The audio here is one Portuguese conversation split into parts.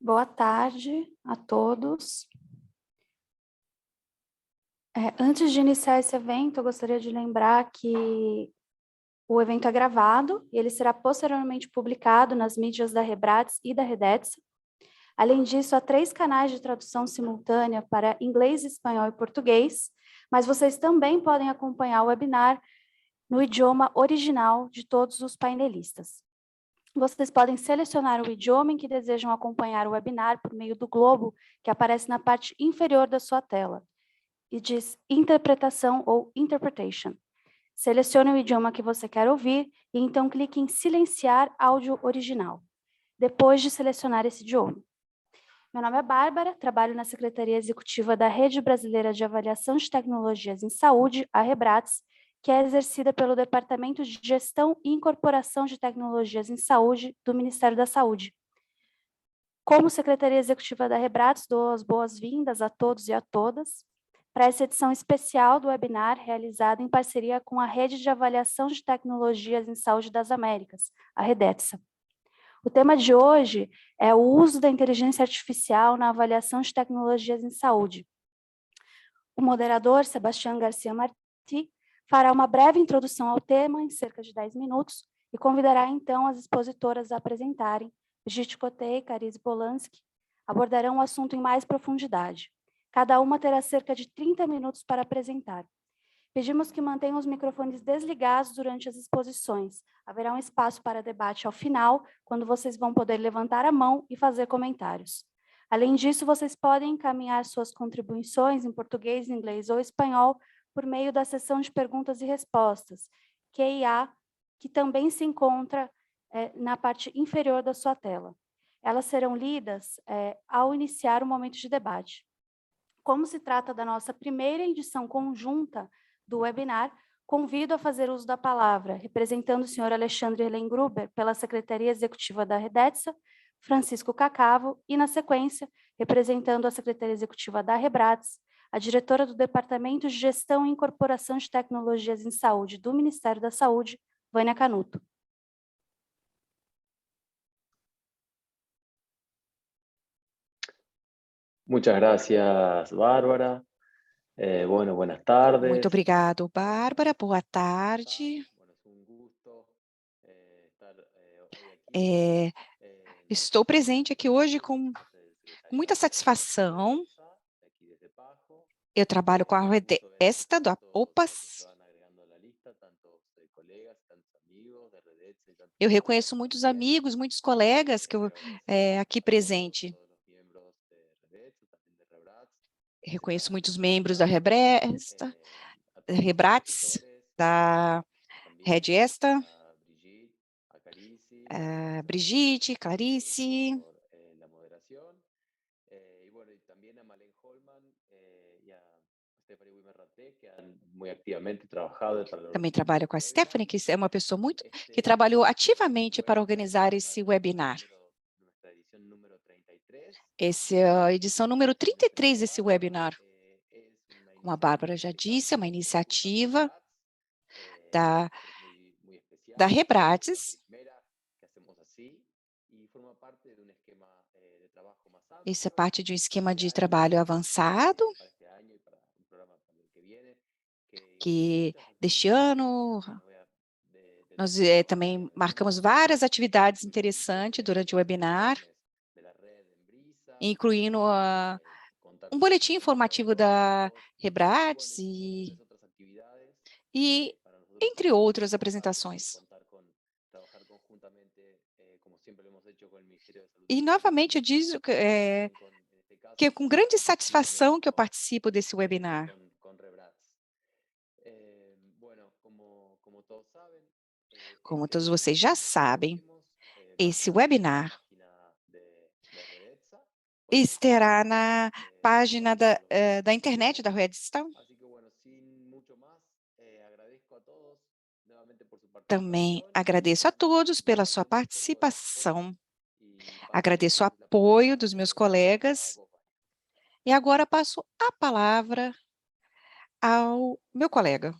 Boa tarde a todos. Antes de iniciar esse evento, eu gostaria de lembrar que o evento é gravado e ele será posteriormente publicado nas mídias da Rebrads e da Redetsa. Além disso, há 3 canais de tradução simultânea para inglês, espanhol e português, mas vocês também podem acompanhar o webinar no idioma original de todos os painelistas. Vocês podem selecionar o idioma em que desejam acompanhar o webinar por meio do globo que aparece na parte inferior da sua tela e diz interpretação ou interpretation. Selecione o idioma que você quer ouvir e então clique em silenciar áudio original, depois de selecionar esse idioma. Meu nome é Bárbara, trabalho na Secretaria Executiva da Rede Brasileira de Avaliação de Tecnologias em Saúde, a Rebrads, que é exercida pelo Departamento de Gestão e Incorporação de Tecnologias em Saúde do Ministério da Saúde. Como Secretaria Executiva da Rebrads, dou as boas-vindas a todos e a todas para essa edição especial do webinar realizada em parceria com a Rede de Avaliação de Tecnologias em Saúde das Américas, a Redetsa. O tema de hoje é o uso da inteligência artificial na avaliação de tecnologias em saúde. O moderador, Sebastião Garcia Martí, fará uma breve introdução ao tema, em cerca de 10 minutos, e convidará então as expositoras a apresentarem. Brigitte Cottei e Carice Polanski abordarão o assunto em mais profundidade. Cada uma terá cerca de 30 minutos para apresentar. Pedimos que mantenham os microfones desligados durante as exposições. Haverá um espaço para debate ao final, quando vocês vão poder levantar a mão e fazer comentários. Além disso, vocês podem encaminhar suas contribuições em português, inglês ou espanhol por meio da sessão de perguntas e respostas, QIA, que também se encontra na parte inferior da sua tela. Elas serão lidas ao iniciar o momento de debate. Como se trata da nossa primeira edição conjunta do webinar, convido a fazer uso da palavra, representando o senhor Alexandre Hellengruber, pela Secretaria Executiva da Redetsa, Francisco Cacavo, e, na sequência, representando a Secretaria Executiva da Rebrads, a diretora do Departamento de Gestão e Incorporação de Tecnologias em Saúde do Ministério da Saúde, Vânia Canuto. Muchas gracias, Bárbara. Buenas tardes. Muito obrigado, Bárbara. Boa tarde. Estou presente aqui hoje com muita satisfação. Eu trabalho com a Redetsa, do OPAS. Eu reconheço muitos amigos, muitos colegas que eu aqui presente. Reconheço muitos membros da Rebrads, da Redetsa, Brigitte, Clarice, também trabalho com a Stephanie, que é uma pessoa que trabalhou ativamente para organizar esse webinar. Essa é a edição número 33 desse webinar. Como a Bárbara já disse, é uma iniciativa da Rebrads. Isso é parte de um esquema de trabalho avançado, que deste ano nós também marcamos várias atividades interessantes durante o webinar, incluindo um boletim informativo da Rebrads e entre outras apresentações. E, novamente, eu digo que é com grande satisfação que eu participo desse webinar. Como todos vocês já sabem, esse webinar estará na página da internet da Redetsa. Também agradeço a todos pela sua participação. Agradeço o apoio dos meus colegas. E agora passo a palavra ao meu colega.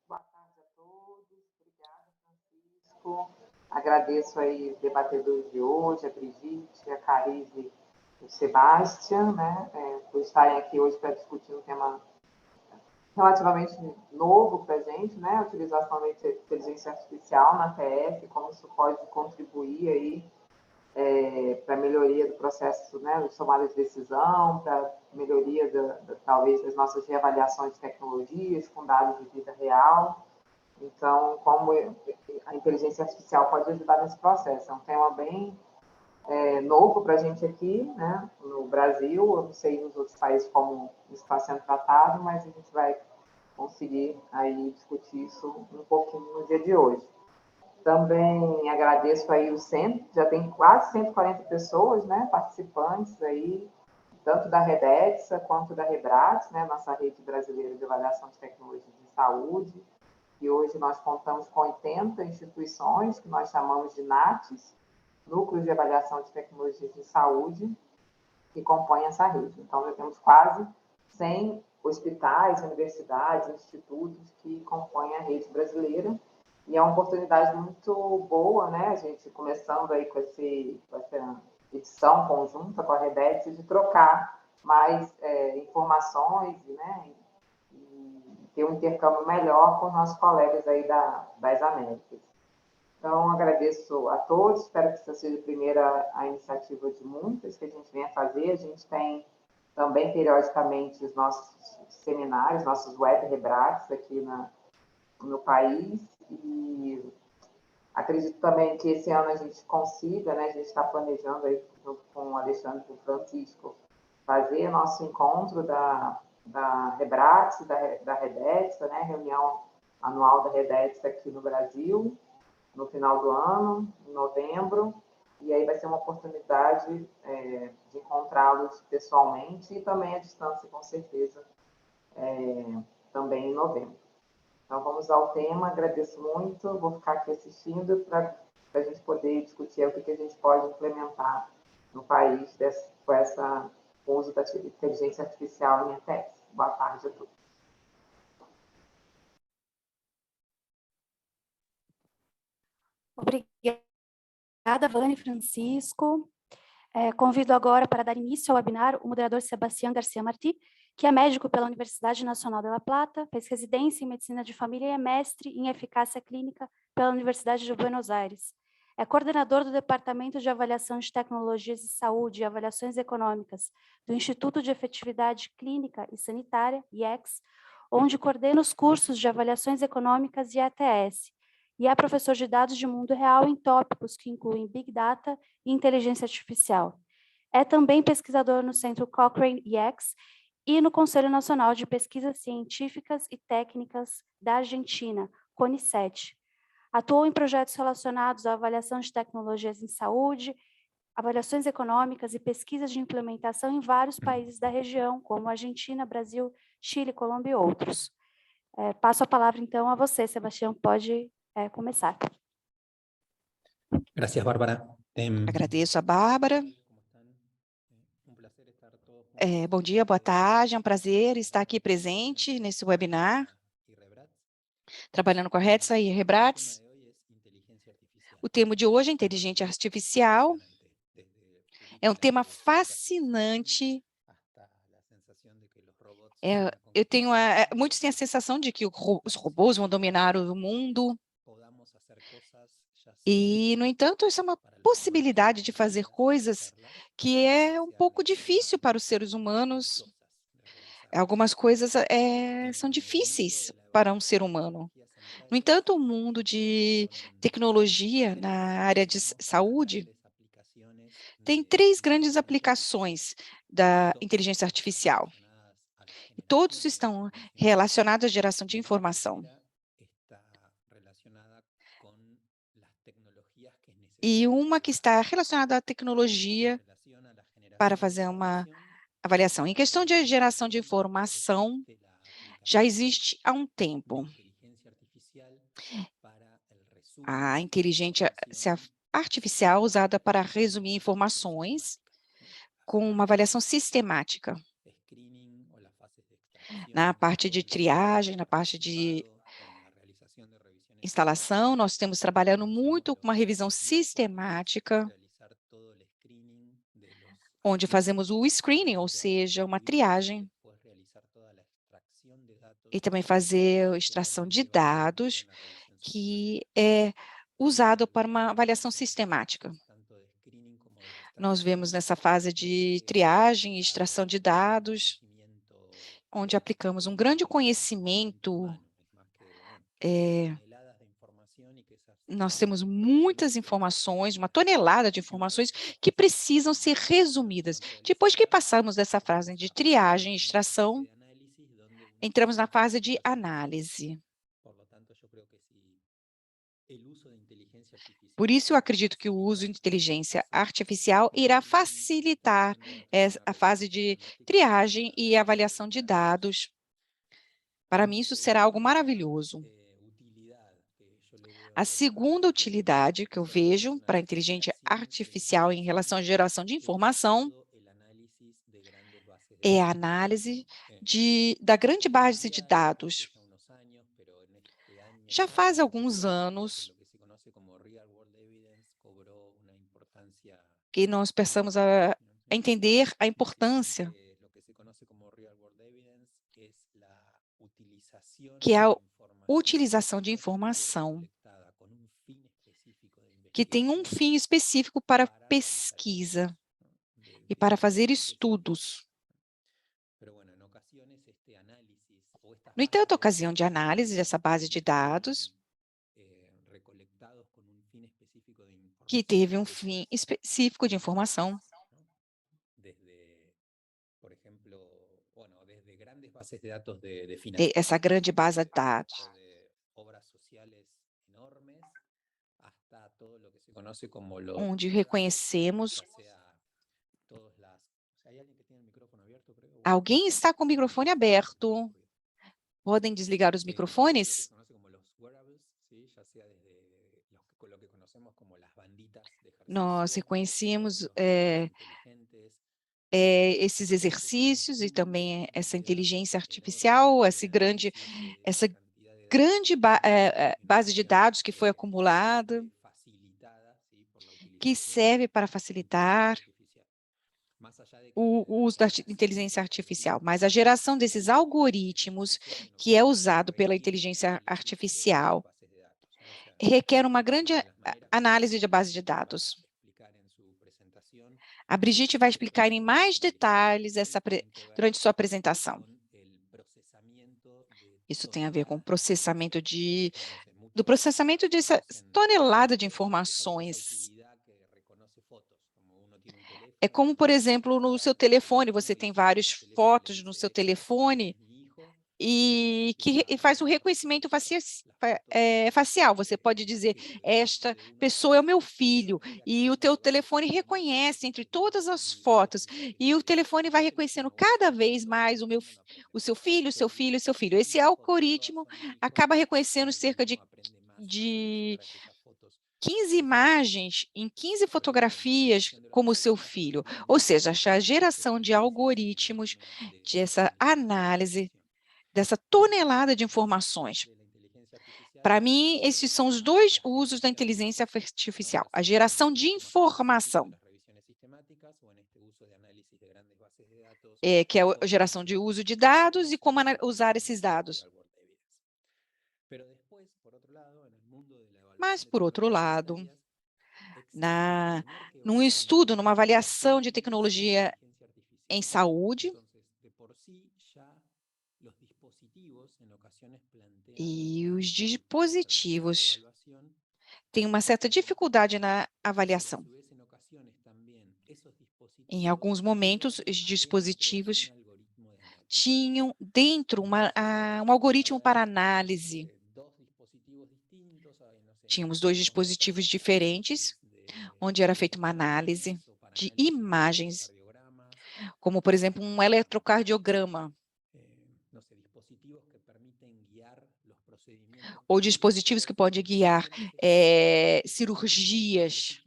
Boa tarde a todos. Obrigada, Francisco. Agradeço aí os debatedores de hoje, a Brigitte, a Carise e o Sebastião, né, por estarem aqui hoje para discutir um tema relativamente novo para a gente, né, a utilização da inteligência artificial na TF, como isso pode contribuir aí para a melhoria do processo, né, do tomada de decisão, para a melhoria, talvez, das nossas reavaliações de tecnologias com dados de vida real. Então, como a inteligência artificial pode ajudar nesse processo. É um tema bem novo para a gente aqui, né, no Brasil. Eu não sei nos outros países como isso está sendo tratado, mas a gente vai conseguir aí discutir isso um pouquinho no dia de hoje. Também agradeço aí o centro, já tem quase 140 pessoas, né, participantes aí, tanto da Redexa quanto da Rebrates, né, nossa rede brasileira de avaliação de tecnologia de saúde, e hoje nós contamos com 80 instituições, que nós chamamos de NATs, Núcleos de Avaliação de Tecnologias de Saúde, que compõem essa rede. Então, já temos quase 100 hospitais, universidades, institutos que compõem a rede brasileira, e é uma oportunidade muito boa, né, a gente começando aí com essa edição conjunta com a Redex, de trocar mais informações, né, e ter um intercâmbio melhor com os nossos colegas aí das Américas. Então, agradeço a todos, espero que essa seja a iniciativa de muitas que a gente venha fazer. A gente tem também, periodicamente, os nossos seminários, nossos web rebrates aqui no país, e acredito também que esse ano a gente consiga, né, a gente está planejando aí, junto com o Alexandre e o Francisco, fazer nosso encontro da Rebrates, da Redexa, né, reunião anual da Redexa aqui no Brasil, no final do ano, em novembro, e aí vai ser uma oportunidade de encontrá-los pessoalmente e também à distância, com certeza, também em novembro. Então, vamos ao tema, agradeço muito, vou ficar aqui assistindo para a gente poder discutir o que a gente pode implementar no país com o uso da inteligência artificial em ETS. Boa tarde a todos. Obrigada, Vânia e Francisco. Convido agora para dar início ao webinar o moderador Sebastião Garcia Martí, que é médico pela Universidade Nacional de La Plata, fez residência em Medicina de Família e é mestre em Eficácia Clínica pela Universidade de Buenos Aires. É coordenador do Departamento de Avaliação de Tecnologias de Saúde e Avaliações Econômicas do Instituto de Efetividade Clínica e Sanitária, IECS, onde coordena os cursos de Avaliações Econômicas e ATS, e é professor de dados de mundo real em tópicos que incluem Big Data e Inteligência Artificial. É também pesquisador no Centro Cochrane IECS e no Conselho Nacional de Pesquisas Científicas e Técnicas da Argentina, CONICET. Atuou em projetos relacionados à avaliação de tecnologias em saúde, avaliações econômicas e pesquisas de implementação em vários países da região, como Argentina, Brasil, Chile, Colômbia e outros. Passo a palavra, então, a você, Sebastião, pode começar. Gracias, Bárbara. Agradeço a Bárbara. Bom dia, boa tarde, é um prazer estar aqui presente nesse webinar, trabalhando com a Redexa e Rebrates. O tema de hoje é inteligência artificial. É um tema fascinante. Muitos têm a sensação de que os robôs vão dominar o mundo. E, no entanto, isso é uma possibilidade de fazer coisas que é um pouco difícil para os seres humanos. Algumas coisas são difíceis para um ser humano. No entanto, o mundo de tecnologia na área de saúde tem 3 grandes aplicações da inteligência artificial. E todos estão relacionados à geração de informação. E uma que está relacionada à tecnologia para fazer uma avaliação. Em questão de geração de informação, já existe há um tempo. A inteligência artificial usada para resumir informações com uma avaliação sistemática. Na parte de triagem, na parte de instalação, nós temos trabalhando muito com uma revisão sistemática, onde fazemos o screening, ou seja, uma triagem, e também fazer a extração de dados, que é usado para uma avaliação sistemática. Nós vemos nessa fase de triagem e extração de dados, onde aplicamos um grande conhecimento. Nós temos muitas informações, uma tonelada de informações que precisam ser resumidas. Depois que passamos dessa fase de triagem e extração, entramos na fase de análise. Por isso, eu acredito que o uso de inteligência artificial irá facilitar a fase de triagem e avaliação de dados. Para mim, isso será algo maravilhoso. A segunda utilidade que eu vejo para a inteligência artificial em relação à geração de informação é a análise da grande base de dados. Já faz alguns anos que nós passamos a entender a importância que é a utilização de informação que tem um fim específico para pesquisa e para fazer estudos. No entanto, a ocasião de análise dessa base de dados, que teve um fim específico de informação, essa grande base de dados, onde reconhecemos. Alguém está com o microfone aberto. Podem desligar os microfones? Nós reconhecemos esses exercícios e também essa inteligência artificial, essa grande base de dados que foi acumulada, que serve para facilitar o uso da inteligência artificial. Mas a geração desses algoritmos, que é usado pela inteligência artificial, requer uma grande análise de base de dados. A Brigitte vai explicar em mais detalhes durante sua apresentação. Isso tem a ver com o processamento dessa tonelada de informações. É como, por exemplo, no seu telefone, você tem várias fotos no seu telefone e faz o reconhecimento facial. Você pode dizer, esta pessoa é o meu filho, e o teu telefone reconhece entre todas as fotos, e o telefone vai reconhecendo cada vez mais o seu filho, o seu filho, o seu filho. Esse algoritmo acaba reconhecendo cerca de 15 imagens em 15 fotografias como seu filho. Ou seja, a geração de algoritmos, dessa análise, dessa tonelada de informações. Para mim, esses são os dois usos da inteligência artificial. A geração de informação, que é a geração de uso de dados e como usar esses dados. Mas, por outro lado, num estudo, numa avaliação de tecnologia em saúde, e os dispositivos têm uma certa dificuldade na avaliação. Em alguns momentos, os dispositivos tinham dentro um algoritmo para análise. Tínhamos dois dispositivos diferentes, onde era feita uma análise de imagens, como, por exemplo, um eletrocardiograma, ou dispositivos que podem guiar cirurgias.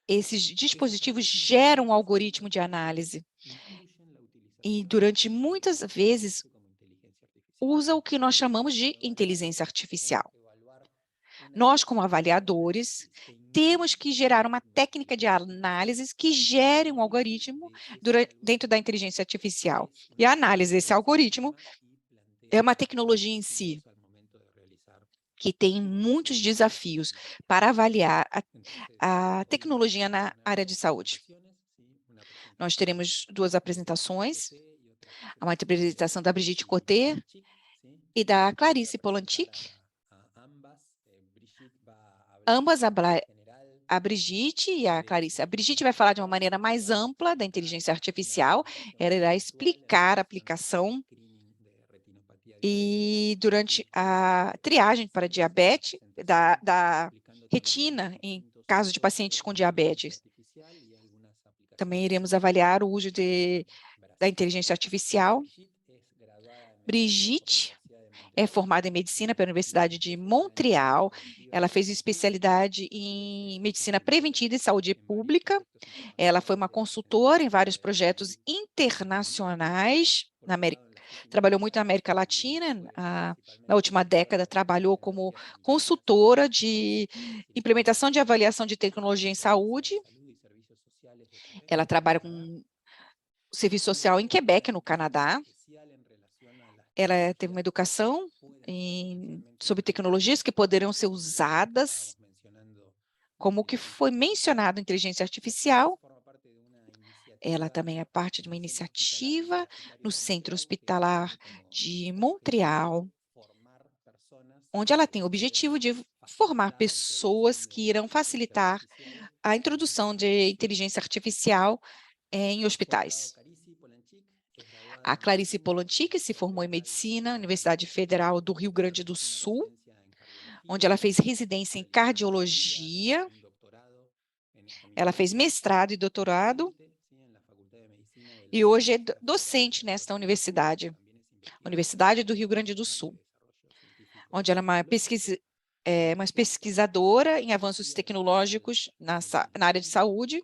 Esses dispositivos geram um algoritmo de análise. E, durante muitas vezes, usa o que nós chamamos de inteligência artificial. Nós, como avaliadores, temos que gerar uma técnica de análise que gere um algoritmo dentro da inteligência artificial. E a análise desse algoritmo é uma tecnologia em si, que tem muitos desafios para avaliar a tecnologia na área de saúde. Nós teremos 2 apresentações, uma apresentação da Brigitte Cotter e da Clarice Polanczyk. Ambas, a Brigitte e a Clarice. A Brigitte vai falar de uma maneira mais ampla da inteligência artificial, ela irá explicar a aplicação e durante a triagem para diabetes, da retina, em caso de pacientes com diabetes. Também iremos avaliar o uso da inteligência artificial. Brigitte é formada em medicina pela Universidade de Montreal. Ela fez especialidade em medicina preventiva e saúde pública. Ela foi uma consultora em vários projetos internacionais na América. Trabalhou muito na América Latina, na última década trabalhou como consultora de implementação de avaliação de tecnologia em saúde. Ela trabalha com serviço social em Quebec, no Canadá. Ela teve uma educação sobre tecnologias que poderiam ser usadas, como o que foi mencionado, inteligência artificial. Ela também é parte de uma iniciativa no Centro Hospitalar de Montreal, onde ela tem o objetivo de formar pessoas que irão facilitar a introdução de inteligência artificial em hospitais. A Clarice Polanczyk se formou em medicina na Universidade Federal do Rio Grande do Sul, onde ela fez residência em cardiologia. Ela fez mestrado e doutorado e hoje é docente nesta universidade, Universidade do Rio Grande do Sul, onde ela é uma pesquisadora em avanços tecnológicos na área de saúde.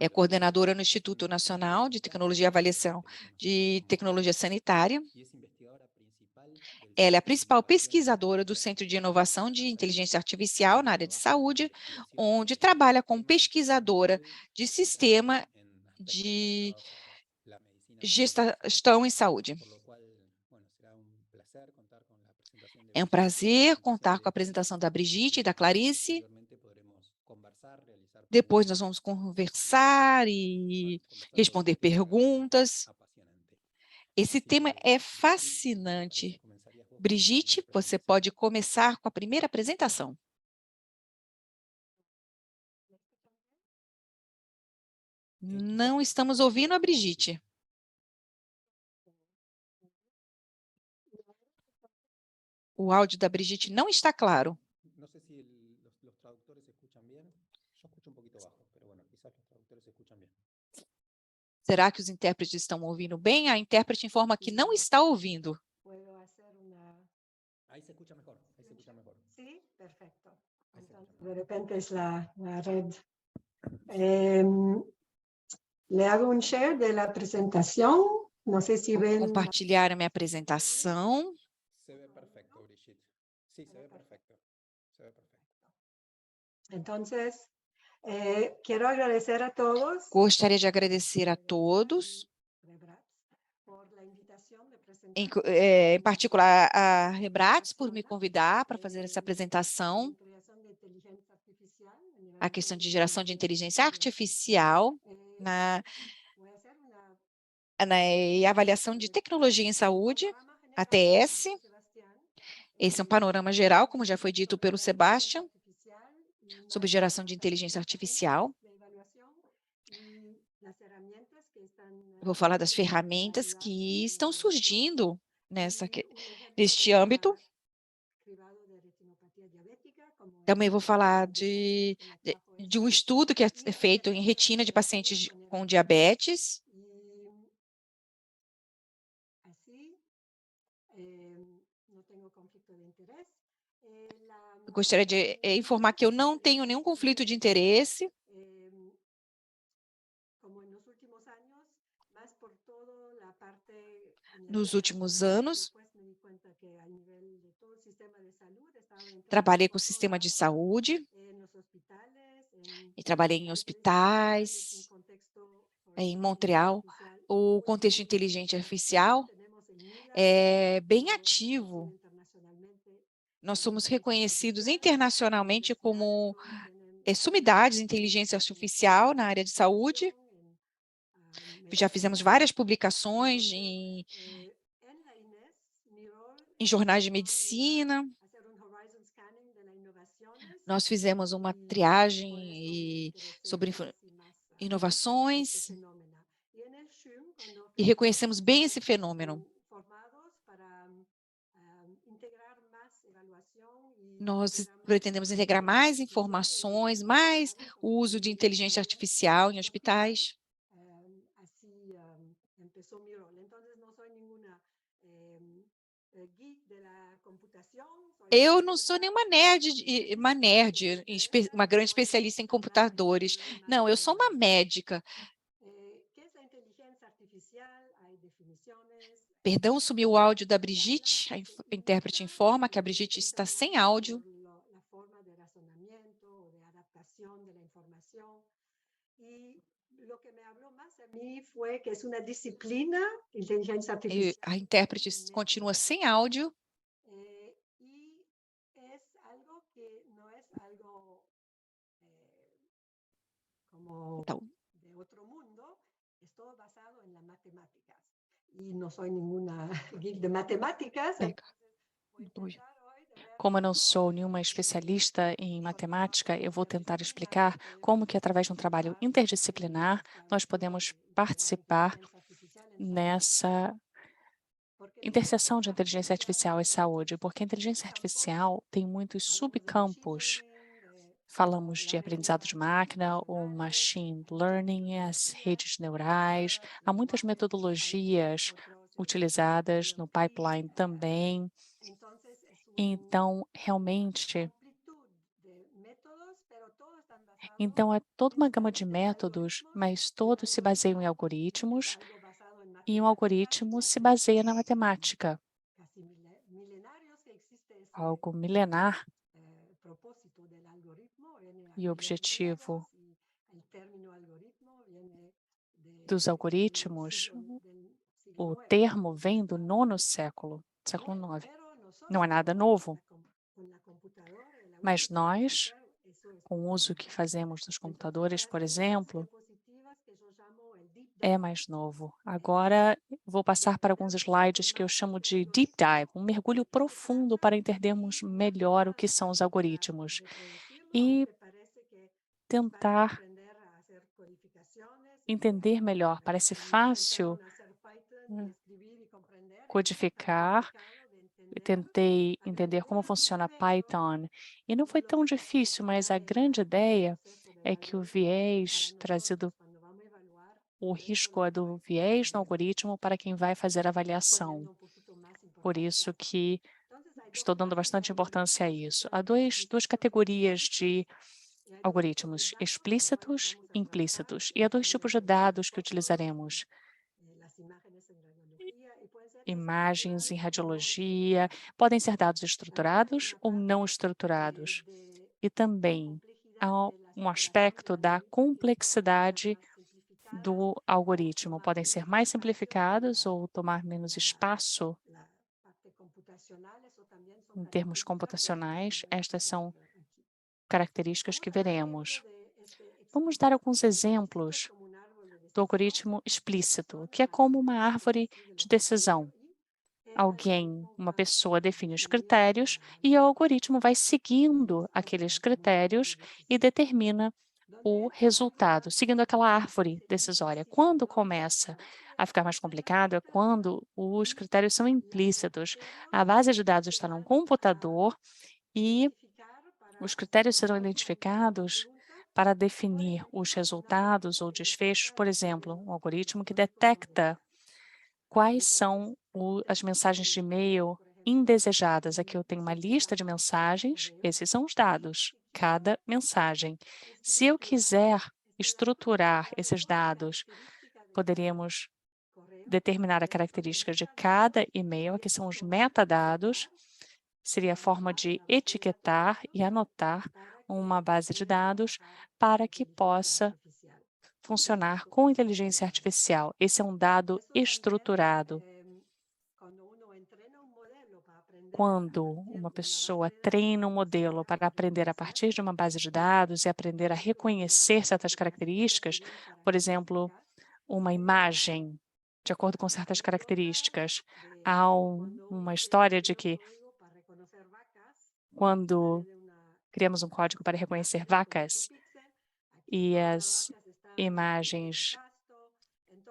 É coordenadora no Instituto Nacional de Tecnologia e Avaliação de Tecnologia Sanitária. Ela é a principal pesquisadora do Centro de Inovação de Inteligência Artificial na área de saúde, onde trabalha como pesquisadora de sistema de gestão em saúde. É um prazer contar com a apresentação da Brigitte e da Clarice. Depois nós vamos conversar e responder perguntas. Esse tema é fascinante. Brigitte, você pode começar com a primeira apresentação. Não estamos ouvindo a Brigitte. O áudio da Brigitte não está claro. Não sei se os tradutores escutam bem. Eu escuto pouquinho baixo, mas bueno, quizás os tradutores escutam bem. Será que os intérpretes estão ouvindo bem? A intérprete informa que não está ouvindo. Aí se escuta melhor, aí se escuta melhor. Sí, perfecto. Entonces, de repente es la red. Le hago un share de la presentación. No sé si Vou ven. compartilhar a minha apresentação. Se ve perfecto, Brigitte. Sí, se ve perfecto. Se ve perfecto. Entonces, quiero agradecer a todos. Gostaria de agradecer a todos, por la invitación de presentar. em particular a Rebrats, por me convidar para fazer essa apresentação. A questão de geração de inteligência artificial na avaliação de tecnologia em saúde, ATS. Esse é um panorama geral, como já foi dito pelo Sebastian, sobre geração de inteligência artificial. Vou falar das ferramentas que estão surgindo neste âmbito. Também vou falar de um estudo que é feito em retina de pacientes com diabetes. Gostaria de informar que eu não tenho nenhum conflito de interesse. Nos últimos anos, trabalhei com o sistema de saúde e trabalhei em hospitais, em Montreal. O contexto de inteligência artificial é bem ativo. Nós somos reconhecidos internacionalmente como sumidades de inteligência artificial na área de saúde. Já fizemos várias publicações em jornais de medicina. Nós fizemos uma triagem sobre inovações e reconhecemos bem esse fenômeno. Nós pretendemos integrar mais informações, mais o uso de inteligência artificial em hospitais. Eu não sou nenhuma nerd, uma grande especialista em computadores. Não, eu sou uma médica. Perdão, sumiu o áudio da Brigitte, a intérprete informa que a Brigitte está sem áudio. E a intérprete continua sem áudio. Então, como eu não sou nenhuma especialista em matemática, eu vou tentar explicar como que, através de um trabalho interdisciplinar, nós podemos participar nessa interseção de inteligência artificial e saúde, porque a inteligência artificial tem muitos subcampos. Falamos de aprendizado de máquina, o machine learning, as redes neurais, há muitas metodologias utilizadas no pipeline também. Então, realmente, é toda uma gama de métodos, mas todos se baseiam em algoritmos, e um algoritmo se baseia na matemática. Algo milenar. E o objetivo dos algoritmos, o termo vem do século IX. Não é nada novo. Mas nós, com o uso que fazemos dos computadores, por exemplo, é mais novo. Agora, vou passar para alguns slides que eu chamo de deep dive, um mergulho profundo para entendermos melhor o que são os algoritmos e tentar entender melhor. Parece fácil codificar. Eu tentei entender como funciona Python e não foi tão difícil, mas a grande ideia é que o viés trazido, o risco é do viés no algoritmo para quem vai fazer a avaliação. Por isso que estou dando bastante importância a isso. Há duas categorias de algoritmos, explícitos e implícitos. E há dois tipos de dados que utilizaremos. Imagens em radiologia, podem ser dados estruturados ou não estruturados. E também há um aspecto da complexidade do algoritmo. Podem ser mais simplificados ou tomar menos espaço em termos computacionais. Estas são características que veremos. Vamos dar alguns exemplos do algoritmo explícito, que é como uma árvore de decisão. Uma pessoa define os critérios e o algoritmo vai seguindo aqueles critérios e determina o resultado, seguindo aquela árvore decisória. Quando começa a ficar mais complicado é quando os critérios são implícitos. A base de dados está num computador e os critérios serão identificados para definir os resultados ou desfechos. Por exemplo, um algoritmo que detecta quais são as mensagens de e-mail indesejadas. Aqui eu tenho uma lista de mensagens, esses são os dados, cada mensagem. Se eu quiser estruturar esses dados, poderíamos determinar a característica de cada e-mail, aqui são os metadados, seria a forma de etiquetar e anotar uma base de dados para que possa funcionar com inteligência artificial. Esse é um dado estruturado. Quando uma pessoa treina um modelo para aprender a partir de uma base de dados e aprender a reconhecer certas características, por exemplo, uma imagem de acordo com certas características, há uma história de que quando criamos um código para reconhecer vacas e as imagens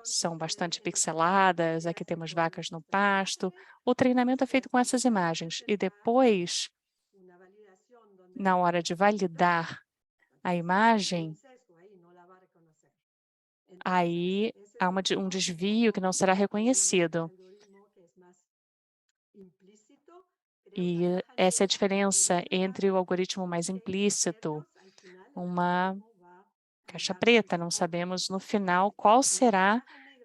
são bastante pixeladas, aqui temos vacas no pasto. O treinamento é feito com essas imagens e depois, na hora de validar a imagem, aí há um desvio que não será reconhecido. E essa é a diferença entre o algoritmo mais implícito, uma caixa preta, não sabemos no final qual será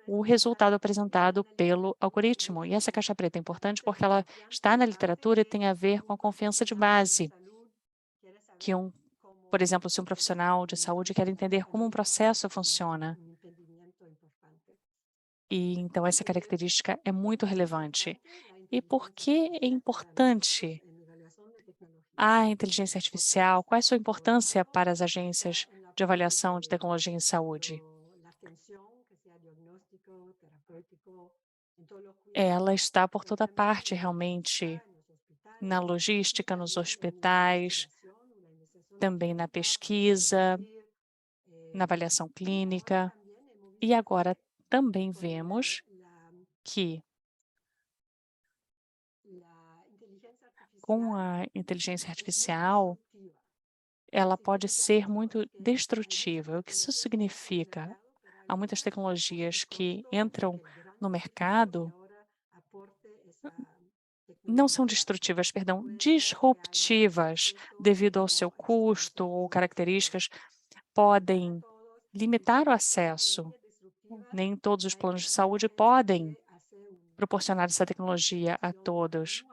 o resultado apresentado pelo algoritmo. E essa caixa preta é importante porque ela está na literatura e tem a ver com a confiança de base, que por exemplo, se um profissional de saúde quer entender como um processo funciona. E então essa característica é muito relevante. E por que é importante a inteligência artificial? Qual é a sua importância para as agências de avaliação de tecnologia em saúde? Ela está por toda parte, realmente, na logística, nos hospitais, também na pesquisa, na avaliação clínica. E agora também vemos que com a inteligência artificial, ela pode ser muito destrutiva. O que isso significa? Há muitas tecnologias que entram no mercado, não são destrutivas, perdão, disruptivas devido ao seu custo ou características, podem limitar o acesso. Nem todos os planos de saúde podem proporcionar essa tecnologia a todos.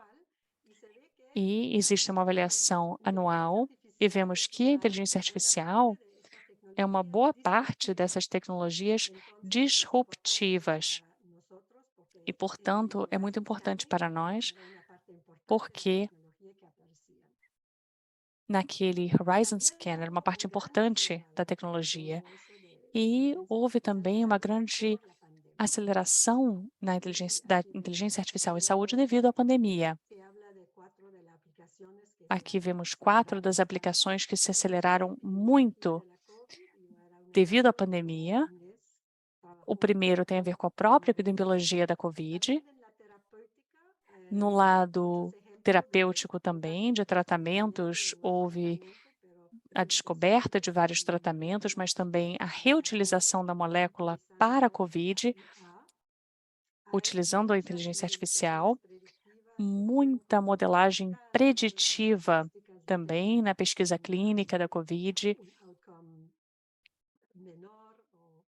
E existe uma avaliação anual e vemos que a inteligência artificial é uma boa parte dessas tecnologias disruptivas. E, portanto, é muito importante para nós, porque naquele Horizon Scanner, uma parte importante da tecnologia, e houve também uma grande aceleração da inteligência artificial em saúde devido à pandemia. Aqui vemos 4 das aplicações que se aceleraram muito devido à pandemia. O primeiro tem a ver com a própria epidemiologia da COVID. No lado terapêutico também, de tratamentos, houve a descoberta de vários tratamentos, mas também a reutilização da molécula para a COVID, utilizando a inteligência artificial. Muita modelagem preditiva também na pesquisa clínica da COVID,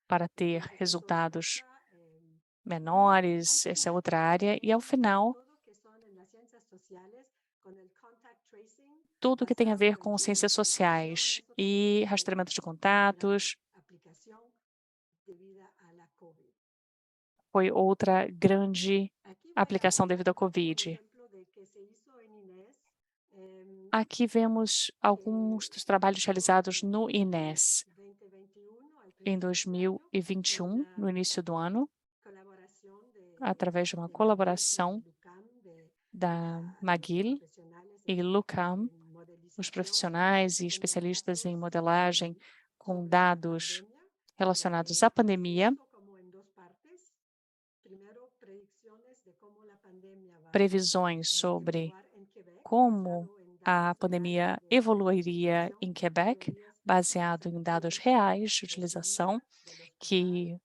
para ter resultados menores, essa é outra área. E, ao final, tudo que tem a ver com ciências sociais e rastreamento de contatos foi outra grande aplicação devido à COVID. Aqui vemos alguns dos trabalhos realizados no INES em 2021, no início do ano, através de uma colaboração da McGill e Lucam, os profissionais e especialistas em modelagem com dados relacionados à pandemia, previsões sobre como a pandemia evoluiria em Quebec, baseado em dados reais de utilização que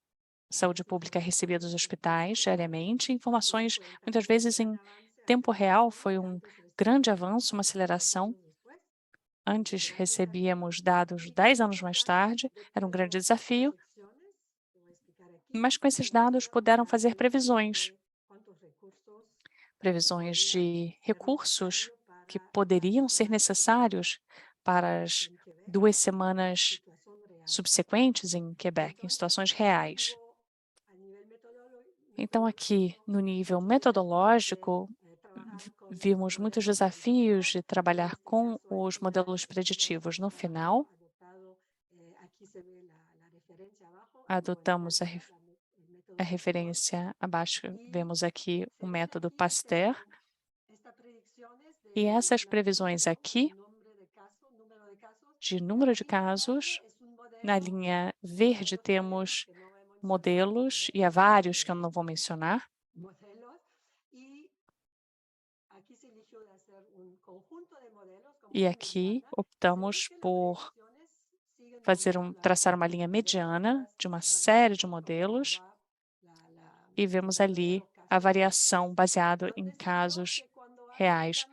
saúde pública recebia dos hospitais diariamente, informações muitas vezes em tempo real. Foi um grande avanço, uma aceleração. Antes recebíamos dados 10 anos mais tarde, era um grande desafio. Mas com esses dados puderam fazer previsões de recursos que poderiam ser necessários para as 2 semanas subsequentes em Quebec, em situações reais. Então, aqui, no nível metodológico, vimos muitos desafios de trabalhar com os modelos preditivos. No final, adotamos a referência abaixo, vemos aqui o método Pasteur. E essas previsões aqui, de número de casos, na linha verde temos modelos, e há vários que eu não vou mencionar. E aqui optamos por traçar uma linha mediana de uma série de modelos e vemos ali a variação baseada em casos reais.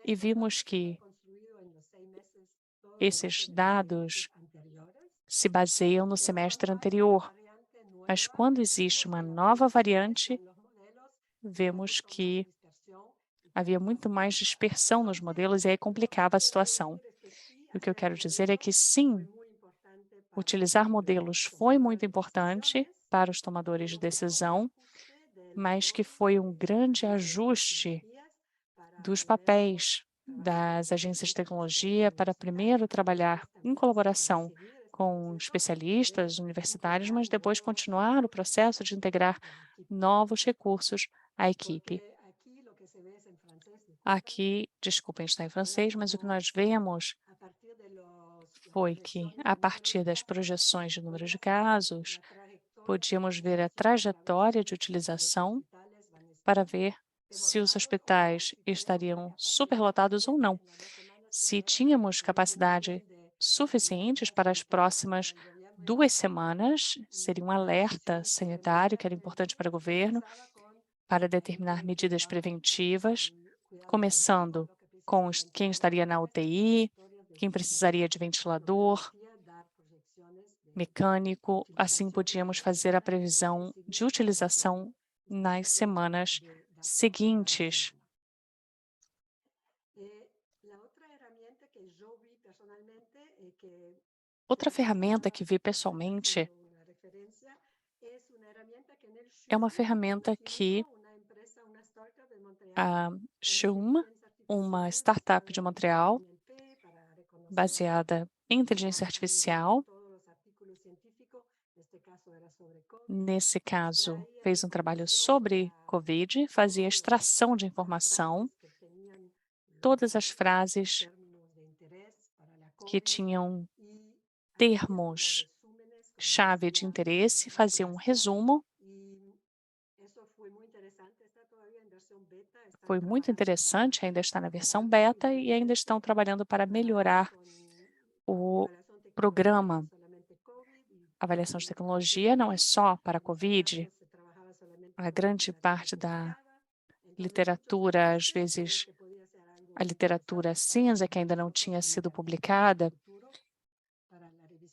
E vimos que esses dados se baseiam no semestre anterior, mas quando existe uma nova variante, vemos que havia muito mais dispersão nos modelos e aí complicava a situação. O que eu quero dizer é que, sim, utilizar modelos foi muito importante para os tomadores de decisão, mas que foi um grande ajuste dos papéis das agências de tecnologia para primeiro trabalhar em colaboração com especialistas universitários, mas depois continuar o processo de integrar novos recursos à equipe. Aqui, desculpem estar em francês, mas o que nós vemos foi que, a partir das projeções de número de casos, podíamos ver a trajetória de utilização para ver se os hospitais estariam superlotados ou não. Se tínhamos capacidade suficientes para as próximas 2 semanas, seria um alerta sanitário que era importante para o governo para determinar medidas preventivas, começando com quem estaria na UTI, quem precisaria de ventilador mecânico. Assim, podíamos fazer a previsão de utilização nas semanas seguintes. Outra ferramenta que vi pessoalmente é uma ferramenta que a Shum, uma startup de Montreal, baseada em inteligência artificial, nesse caso, fez um trabalho sobre COVID, fazia extração de informação, todas as frases que tinham termos-chave de interesse, fazia um resumo. Foi muito interessante, ainda está na versão beta e ainda estão trabalhando para melhorar o programa. A avaliação de tecnologia não é só para a COVID. A grande parte da literatura, às vezes, a literatura cinza, que ainda não tinha sido publicada,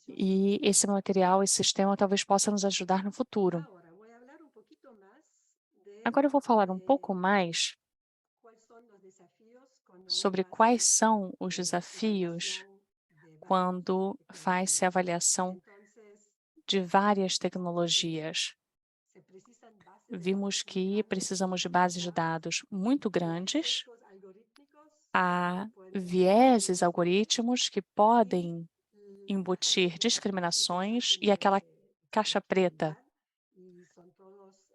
e esse material, esse sistema, talvez possa nos ajudar no futuro. Agora eu vou falar um pouco mais sobre quais são os desafios quando faz-se a avaliação de várias tecnologias. Vimos que precisamos de bases de dados muito grandes, há vieses algoritmos que podem embutir discriminações e aquela caixa preta.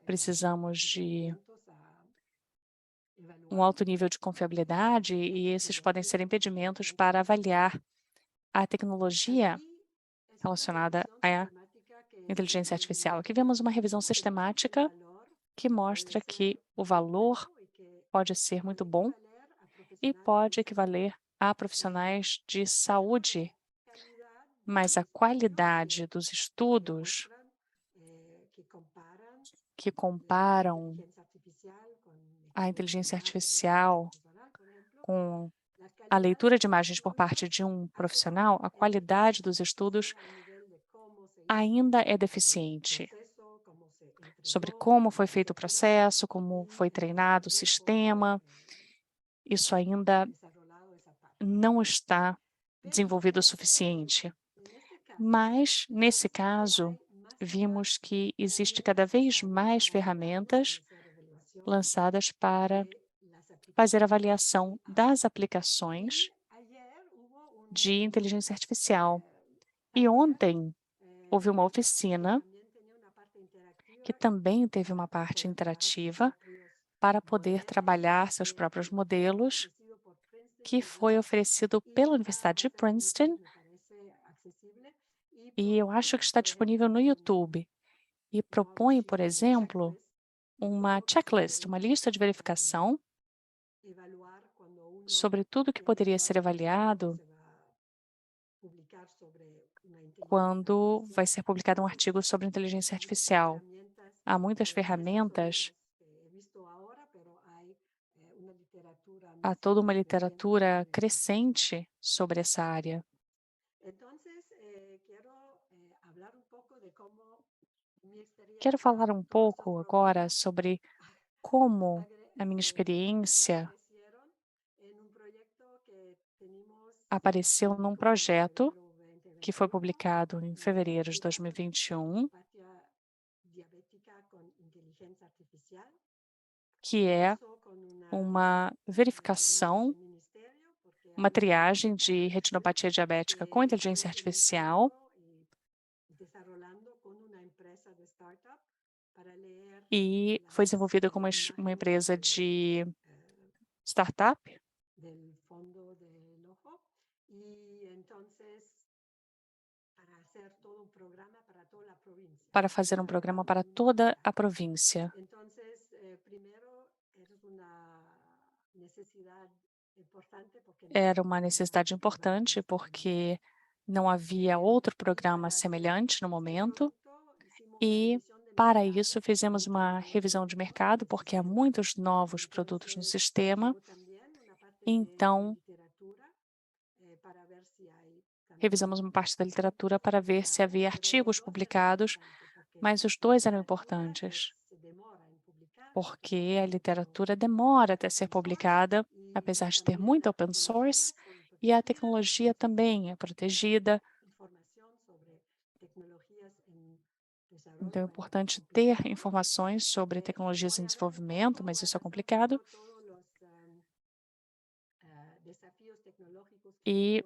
Precisamos de um alto nível de confiabilidade e esses podem ser impedimentos para avaliar a tecnologia relacionada à inteligência artificial. Aqui vemos uma revisão sistemática que mostra que o valor pode ser muito bom e pode equivaler a profissionais de saúde, mas a qualidade dos estudos que comparam a inteligência artificial com a leitura de imagens por parte de um profissional, a qualidade dos estudos ainda é deficiente. sobre como foi feito o processo, como foi treinado o sistema. Isso ainda não está desenvolvido o suficiente. Mas, nesse caso, vimos que existe cada vez mais ferramentas lançadas para fazer avaliação das aplicações de inteligência artificial. E ontem houve uma oficina que também teve uma parte interativa para poder trabalhar seus próprios modelos, que foi oferecido pela Universidade de Princeton, e eu acho que está disponível no YouTube. E propõe, por exemplo, uma checklist, uma lista de verificação sobre tudo que poderia ser avaliado quando vai ser publicado um artigo sobre inteligência artificial. Há muitas ferramentas, há toda uma literatura crescente sobre essa área. Quero falar um pouco agora sobre como a minha experiência apareceu num projeto que foi publicado em fevereiro de 2021, que é uma verificação, uma triagem de retinopatia diabética com inteligência artificial, e foi desenvolvida com uma empresa de startup, para fazer um programa para toda a província. Era uma necessidade importante porque não havia outro programa semelhante no momento, e para isso fizemos uma revisão de mercado, porque há muitos novos produtos no sistema. Então, revisamos uma parte da literatura para ver se havia artigos publicados, mas os dois eram importantes, porque a literatura demora até ser publicada, apesar de ter muito open source, e a tecnologia também é protegida. Então, é importante ter informações sobre tecnologias em desenvolvimento, mas isso é complicado. E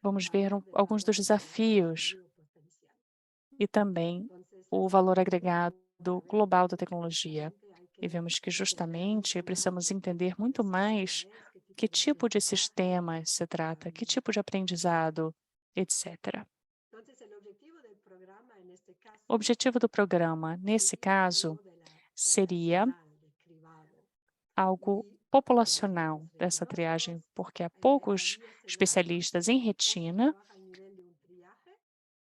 vamos ver alguns dos desafios e também o valor agregado global da tecnologia. E vemos que justamente precisamos entender muito mais que tipo de sistema se trata, que tipo de aprendizado, etc. O objetivo do programa, nesse caso, seria algo populacional dessa triagem, porque há poucos especialistas em retina,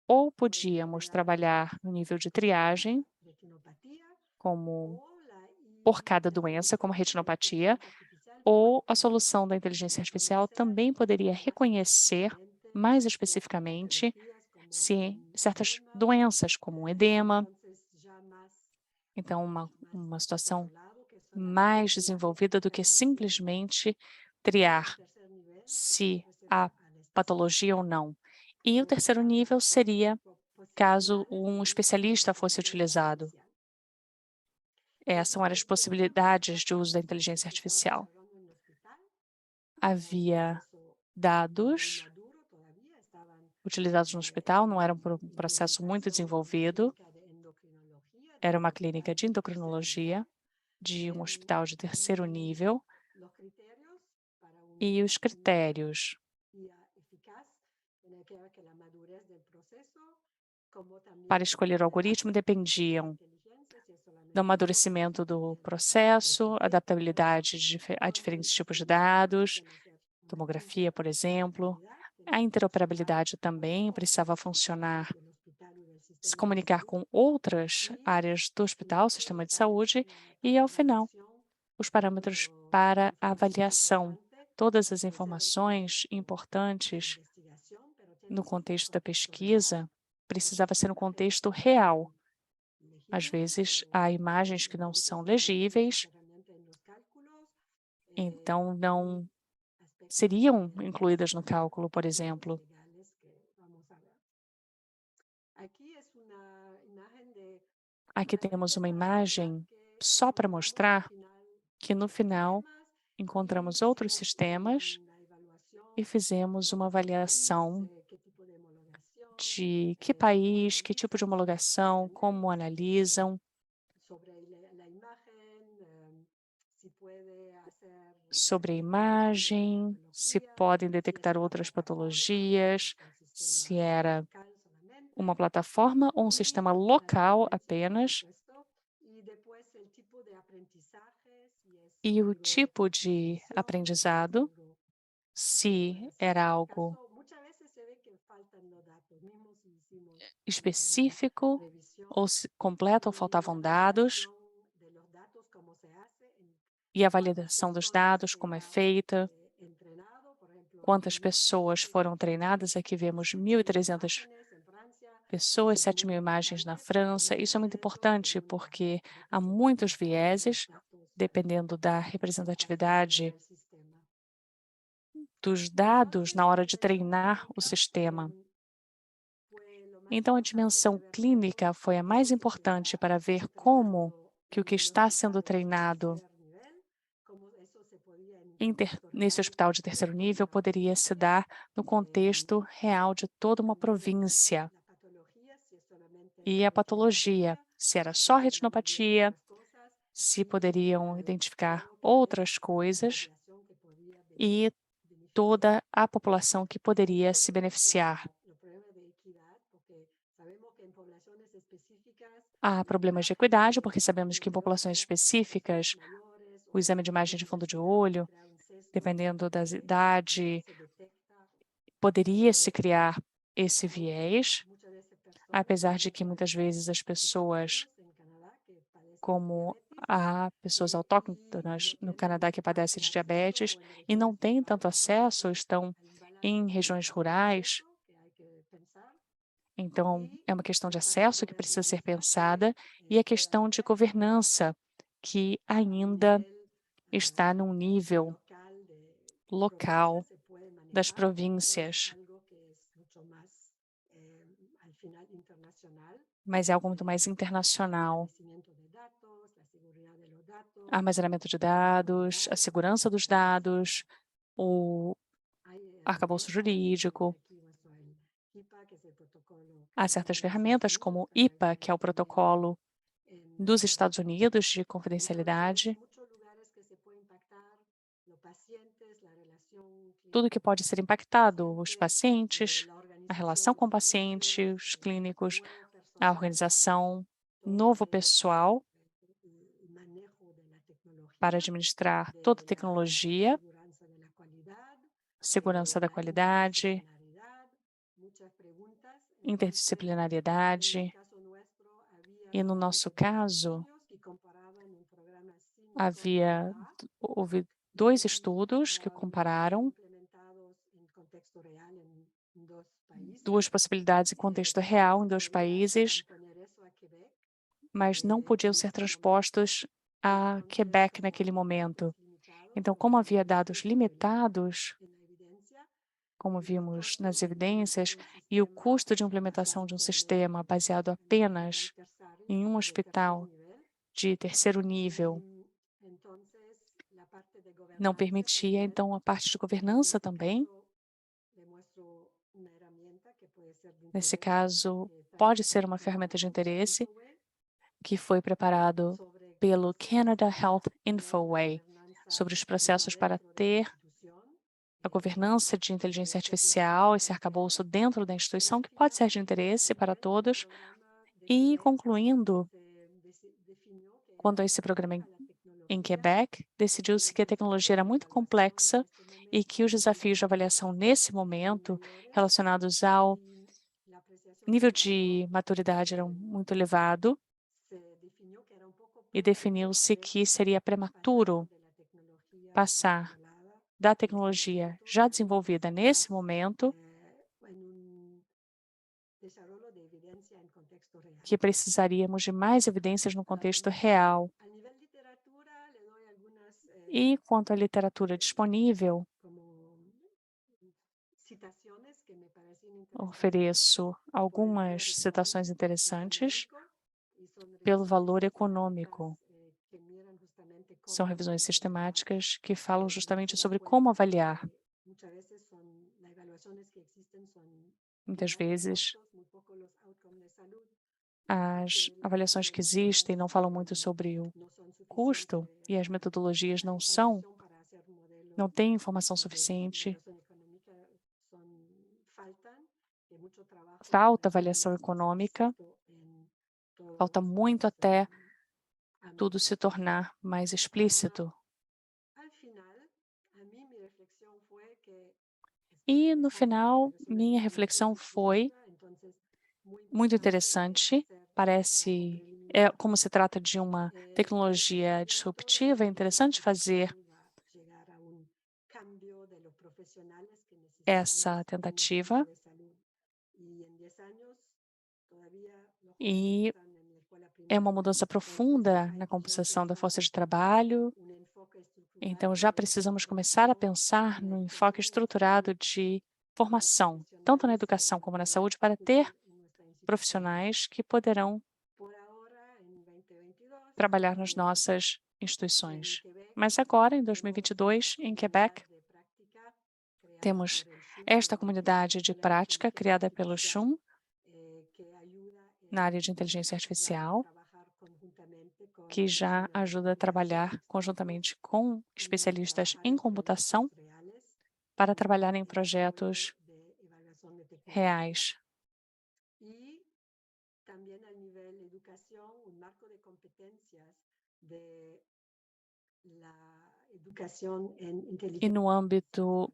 ou podíamos trabalhar no nível de triagem, como por cada doença, como retinopatia, ou a solução da inteligência artificial também poderia reconhecer mais especificamente se certas doenças, como um edema, então uma situação mais desenvolvida do que simplesmente triar se há patologia ou não. E o terceiro nível seria caso um especialista fosse utilizado. Essas são as possibilidades de uso da inteligência artificial. Havia dados utilizados no hospital, não era um processo muito desenvolvido, era uma clínica de endocrinologia de um hospital de terceiro nível, e os critérios para escolher o algoritmo dependiam do amadurecimento do processo, adaptabilidade a diferentes tipos de dados, tomografia, por exemplo. A interoperabilidade também precisava funcionar, se comunicar com outras áreas do hospital, sistema de saúde, e, ao final, os parâmetros para avaliação. Todas as informações importantes no contexto da pesquisa precisava ser um contexto real, Às vezes, há imagens que não são legíveis, então não seriam incluídas no cálculo, por exemplo. Aqui temos uma imagem só para mostrar que, no final, encontramos outros sistemas e fizemos uma avaliação de que país, que tipo de homologação, como analisam, sobre a imagem, se podem detectar outras patologias, se era uma plataforma ou um sistema local apenas, e o tipo de aprendizado, se era algo específico ou completo ou faltavam dados, e a validação dos dados, como é feita, quantas pessoas foram treinadas. Aqui vemos 1.300 pessoas, 7.000 imagens na França. Isso é muito importante porque há muitos vieses, dependendo da representatividade dos dados na hora de treinar o sistema. Então, a dimensão clínica foi a mais importante para ver como que o que está sendo treinado nesse hospital de terceiro nível poderia se dar no contexto real de toda uma província. E a patologia, se era só retinopatia, se poderiam identificar outras coisas e toda a população que poderia se beneficiar. Há problemas de equidade, porque sabemos que em populações específicas, o exame de imagem de fundo de olho, dependendo da idade, poderia se criar esse viés, apesar de que muitas vezes as pessoas, como há pessoas autóctonas no Canadá que padecem de diabetes e não têm tanto acesso, estão em regiões rurais. Então, é uma questão de acesso que precisa ser pensada e a questão de governança, que ainda está num nível local das províncias. Mas é algo muito mais internacional. Armazenamento de dados, a segurança dos dados, o arcabouço jurídico. Há certas ferramentas, como o IPA, que é o protocolo dos Estados Unidos de confidencialidade. Tudo que pode ser impactado, os pacientes, a relação com o paciente, os clínicos, a organização, novo pessoal para administrar toda a tecnologia, segurança da qualidade, interdisciplinariedade. E no nosso caso, houve 2 estudos que compararam 2 possibilidades em contexto real em 2 países, mas não podiam ser transpostos a Quebec naquele momento. Então, como havia dados limitados, como vimos nas evidências, e o custo de implementação de um sistema baseado apenas em um hospital de terceiro nível não permitia, então, a parte de governança também. Nesse caso, pode ser uma ferramenta de interesse que foi preparado pelo Canada Health Infoway sobre os processos para ter a governança de inteligência artificial, esse arcabouço dentro da instituição, que pode ser de interesse para todos. E, concluindo, quando esse programa em Quebec, decidiu-se que a tecnologia era muito complexa e que os desafios de avaliação nesse momento, relacionados ao nível de maturidade, eram muito elevado, e definiu-se que seria prematuro passar da tecnologia já desenvolvida nesse momento que precisaríamos de mais evidências no contexto real. E quanto à literatura disponível, ofereço algumas citações interessantes pelo valor econômico. São revisões sistemáticas que falam justamente sobre como avaliar. Muitas vezes, as avaliações que existem não falam muito sobre o custo e as metodologias não têm informação suficiente. Falta avaliação econômica, falta muito até tudo se tornar mais explícito. E, no final, minha reflexão foi muito interessante. Como se trata de uma tecnologia disruptiva, é interessante fazer essa tentativa. E é uma mudança profunda na composição da força de trabalho. Então, já precisamos começar a pensar no enfoque estruturado de formação, tanto na educação como na saúde, para ter profissionais que poderão trabalhar nas nossas instituições. Mas agora, em 2022, em Quebec, temos esta comunidade de prática criada pelo CHUM na área de inteligência artificial, que já ajuda a trabalhar conjuntamente com especialistas em computação para trabalhar em projetos reais. E no âmbito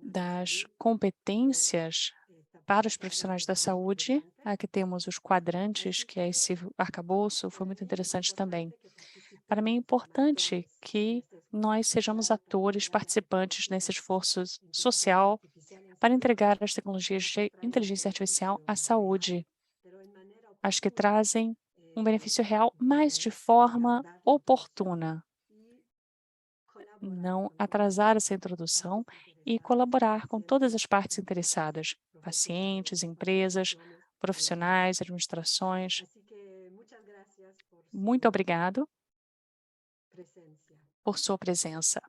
das competências para os profissionais da saúde, aqui temos os quadrantes, que é esse arcabouço, foi muito interessante também. Para mim é importante que nós sejamos atores, participantes nesse esforço social para entregar as tecnologias de inteligência artificial à saúde. Acho que trazem um benefício real, mas de forma oportuna. Não atrasar essa introdução e colaborar com todas as partes interessadas, pacientes, empresas, profissionais, administrações. Muito obrigado por sua presença.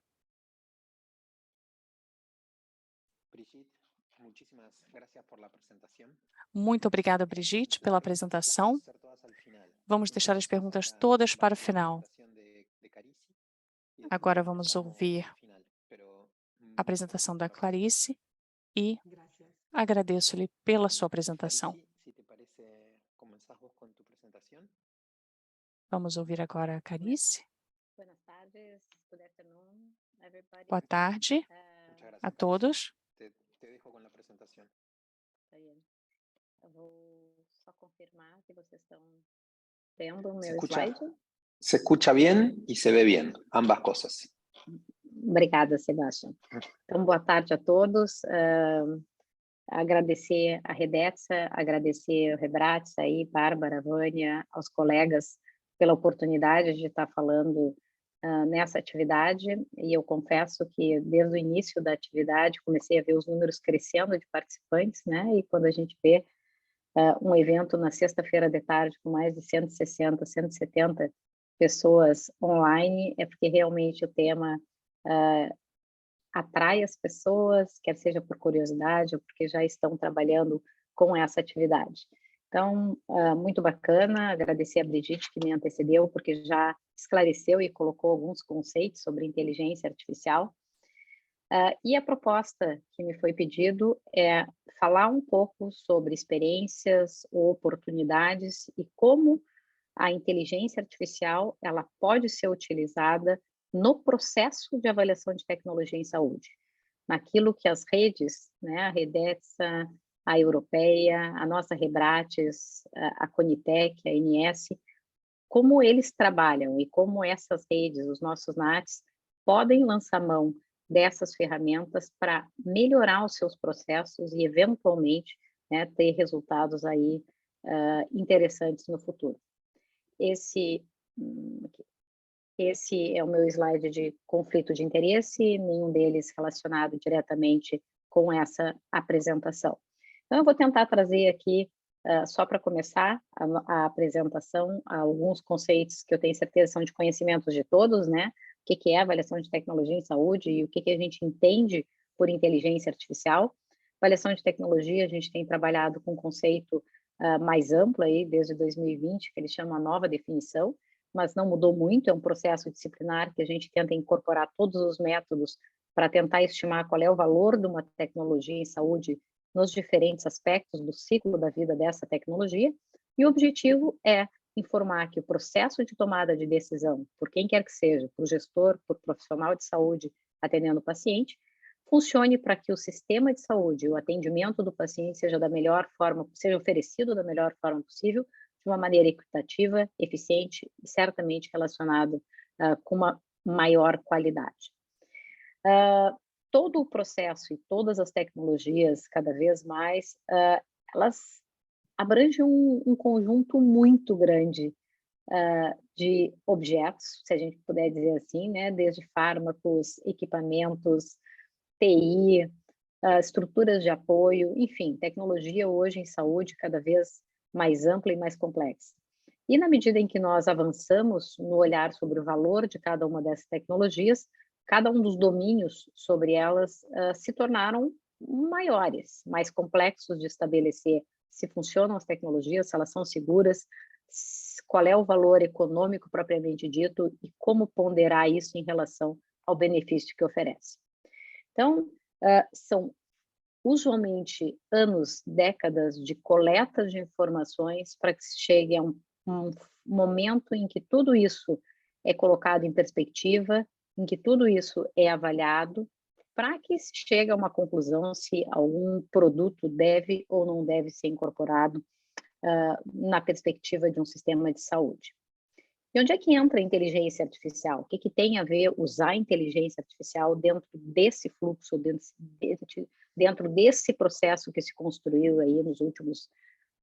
Muito obrigada, Brigitte, pela apresentação. Vamos deixar as perguntas todas para o final. Agora vamos ouvir a apresentação da Clarice e agradeço-lhe pela sua apresentação. Vamos ouvir agora a Clarice. Boa tarde a todos. Eu vou só confirmar que vocês estão vendo o meu slide. Se escucha bien y se ve bien, ambas cosas. Obrigada, Sebastião. Então, boa tarde a todos. Agradecer a Redetsa, agradecer o Rebratis aí, Bárbara, Vânia, aos colegas pela oportunidade de estar falando nessa atividade. E eu confesso que desde o início da atividade comecei a ver os números crescendo de participantes, né? E quando a gente vê um evento na sexta-feira de tarde com mais de 160, 170 pessoas online, é porque realmente o tema atrai as pessoas, quer seja por curiosidade ou porque já estão trabalhando com essa atividade. Então, muito bacana, agradecer a Brigitte que me antecedeu, porque já esclareceu e colocou alguns conceitos sobre inteligência artificial. E a proposta que me foi pedido é falar um pouco sobre experiências, oportunidades e como a inteligência artificial ela pode ser utilizada no processo de avaliação de tecnologia em saúde, naquilo que as redes, né, a Redetsa, a Europeia, a nossa Rebratis, a Conitec, a ANS, como eles trabalham e como essas redes, os nossos NATs, podem lançar mão dessas ferramentas para melhorar os seus processos e, eventualmente, né, ter resultados aí interessantes no futuro. Esse é o meu slide de conflito de interesse, nenhum deles relacionado diretamente com essa apresentação. Então, eu vou tentar trazer aqui, só para começar a apresentação, alguns conceitos que eu tenho certeza são de conhecimentos de todos, né? O que é avaliação de tecnologia em saúde e o que a gente entende por inteligência artificial. Avaliação de tecnologia, a gente tem trabalhado com um conceito mais amplo aí, desde 2020, que eles chamam a nova definição, mas não mudou muito, é um processo disciplinar que a gente tenta incorporar todos os métodos para tentar estimar qual é o valor de uma tecnologia em saúde nos diferentes aspectos do ciclo da vida dessa tecnologia, e o objetivo é informar que o processo de tomada de decisão, por quem quer que seja, por gestor, por profissional de saúde atendendo o paciente, funcione para que o sistema de saúde, o atendimento do paciente seja da melhor forma, seja oferecido da melhor forma possível, de uma maneira equitativa, eficiente e certamente relacionado com uma maior qualidade. Todo o processo e todas as tecnologias, cada vez mais, elas abrangem um conjunto muito grande de objetos, se a gente puder dizer assim, né? Desde fármacos, equipamentos, TI, estruturas de apoio, enfim, tecnologia hoje em saúde cada vez mais ampla e mais complexa. E na medida em que nós avançamos no olhar sobre o valor de cada uma dessas tecnologias, cada um dos domínios sobre elas se tornaram maiores, mais complexos de estabelecer se funcionam as tecnologias, se elas são seguras, qual é o valor econômico propriamente dito e como ponderar isso em relação ao benefício que oferece. Então, são usualmente anos, décadas de coleta de informações para que se chegue a um momento em que tudo isso é colocado em perspectiva, em que tudo isso é avaliado, para que se chegue a uma conclusão se algum produto deve ou não deve ser incorporado na perspectiva de um sistema de saúde. E onde é que entra a inteligência artificial? O que tem a ver usar a inteligência artificial dentro desse fluxo, dentro desse processo que se construiu aí nos últimos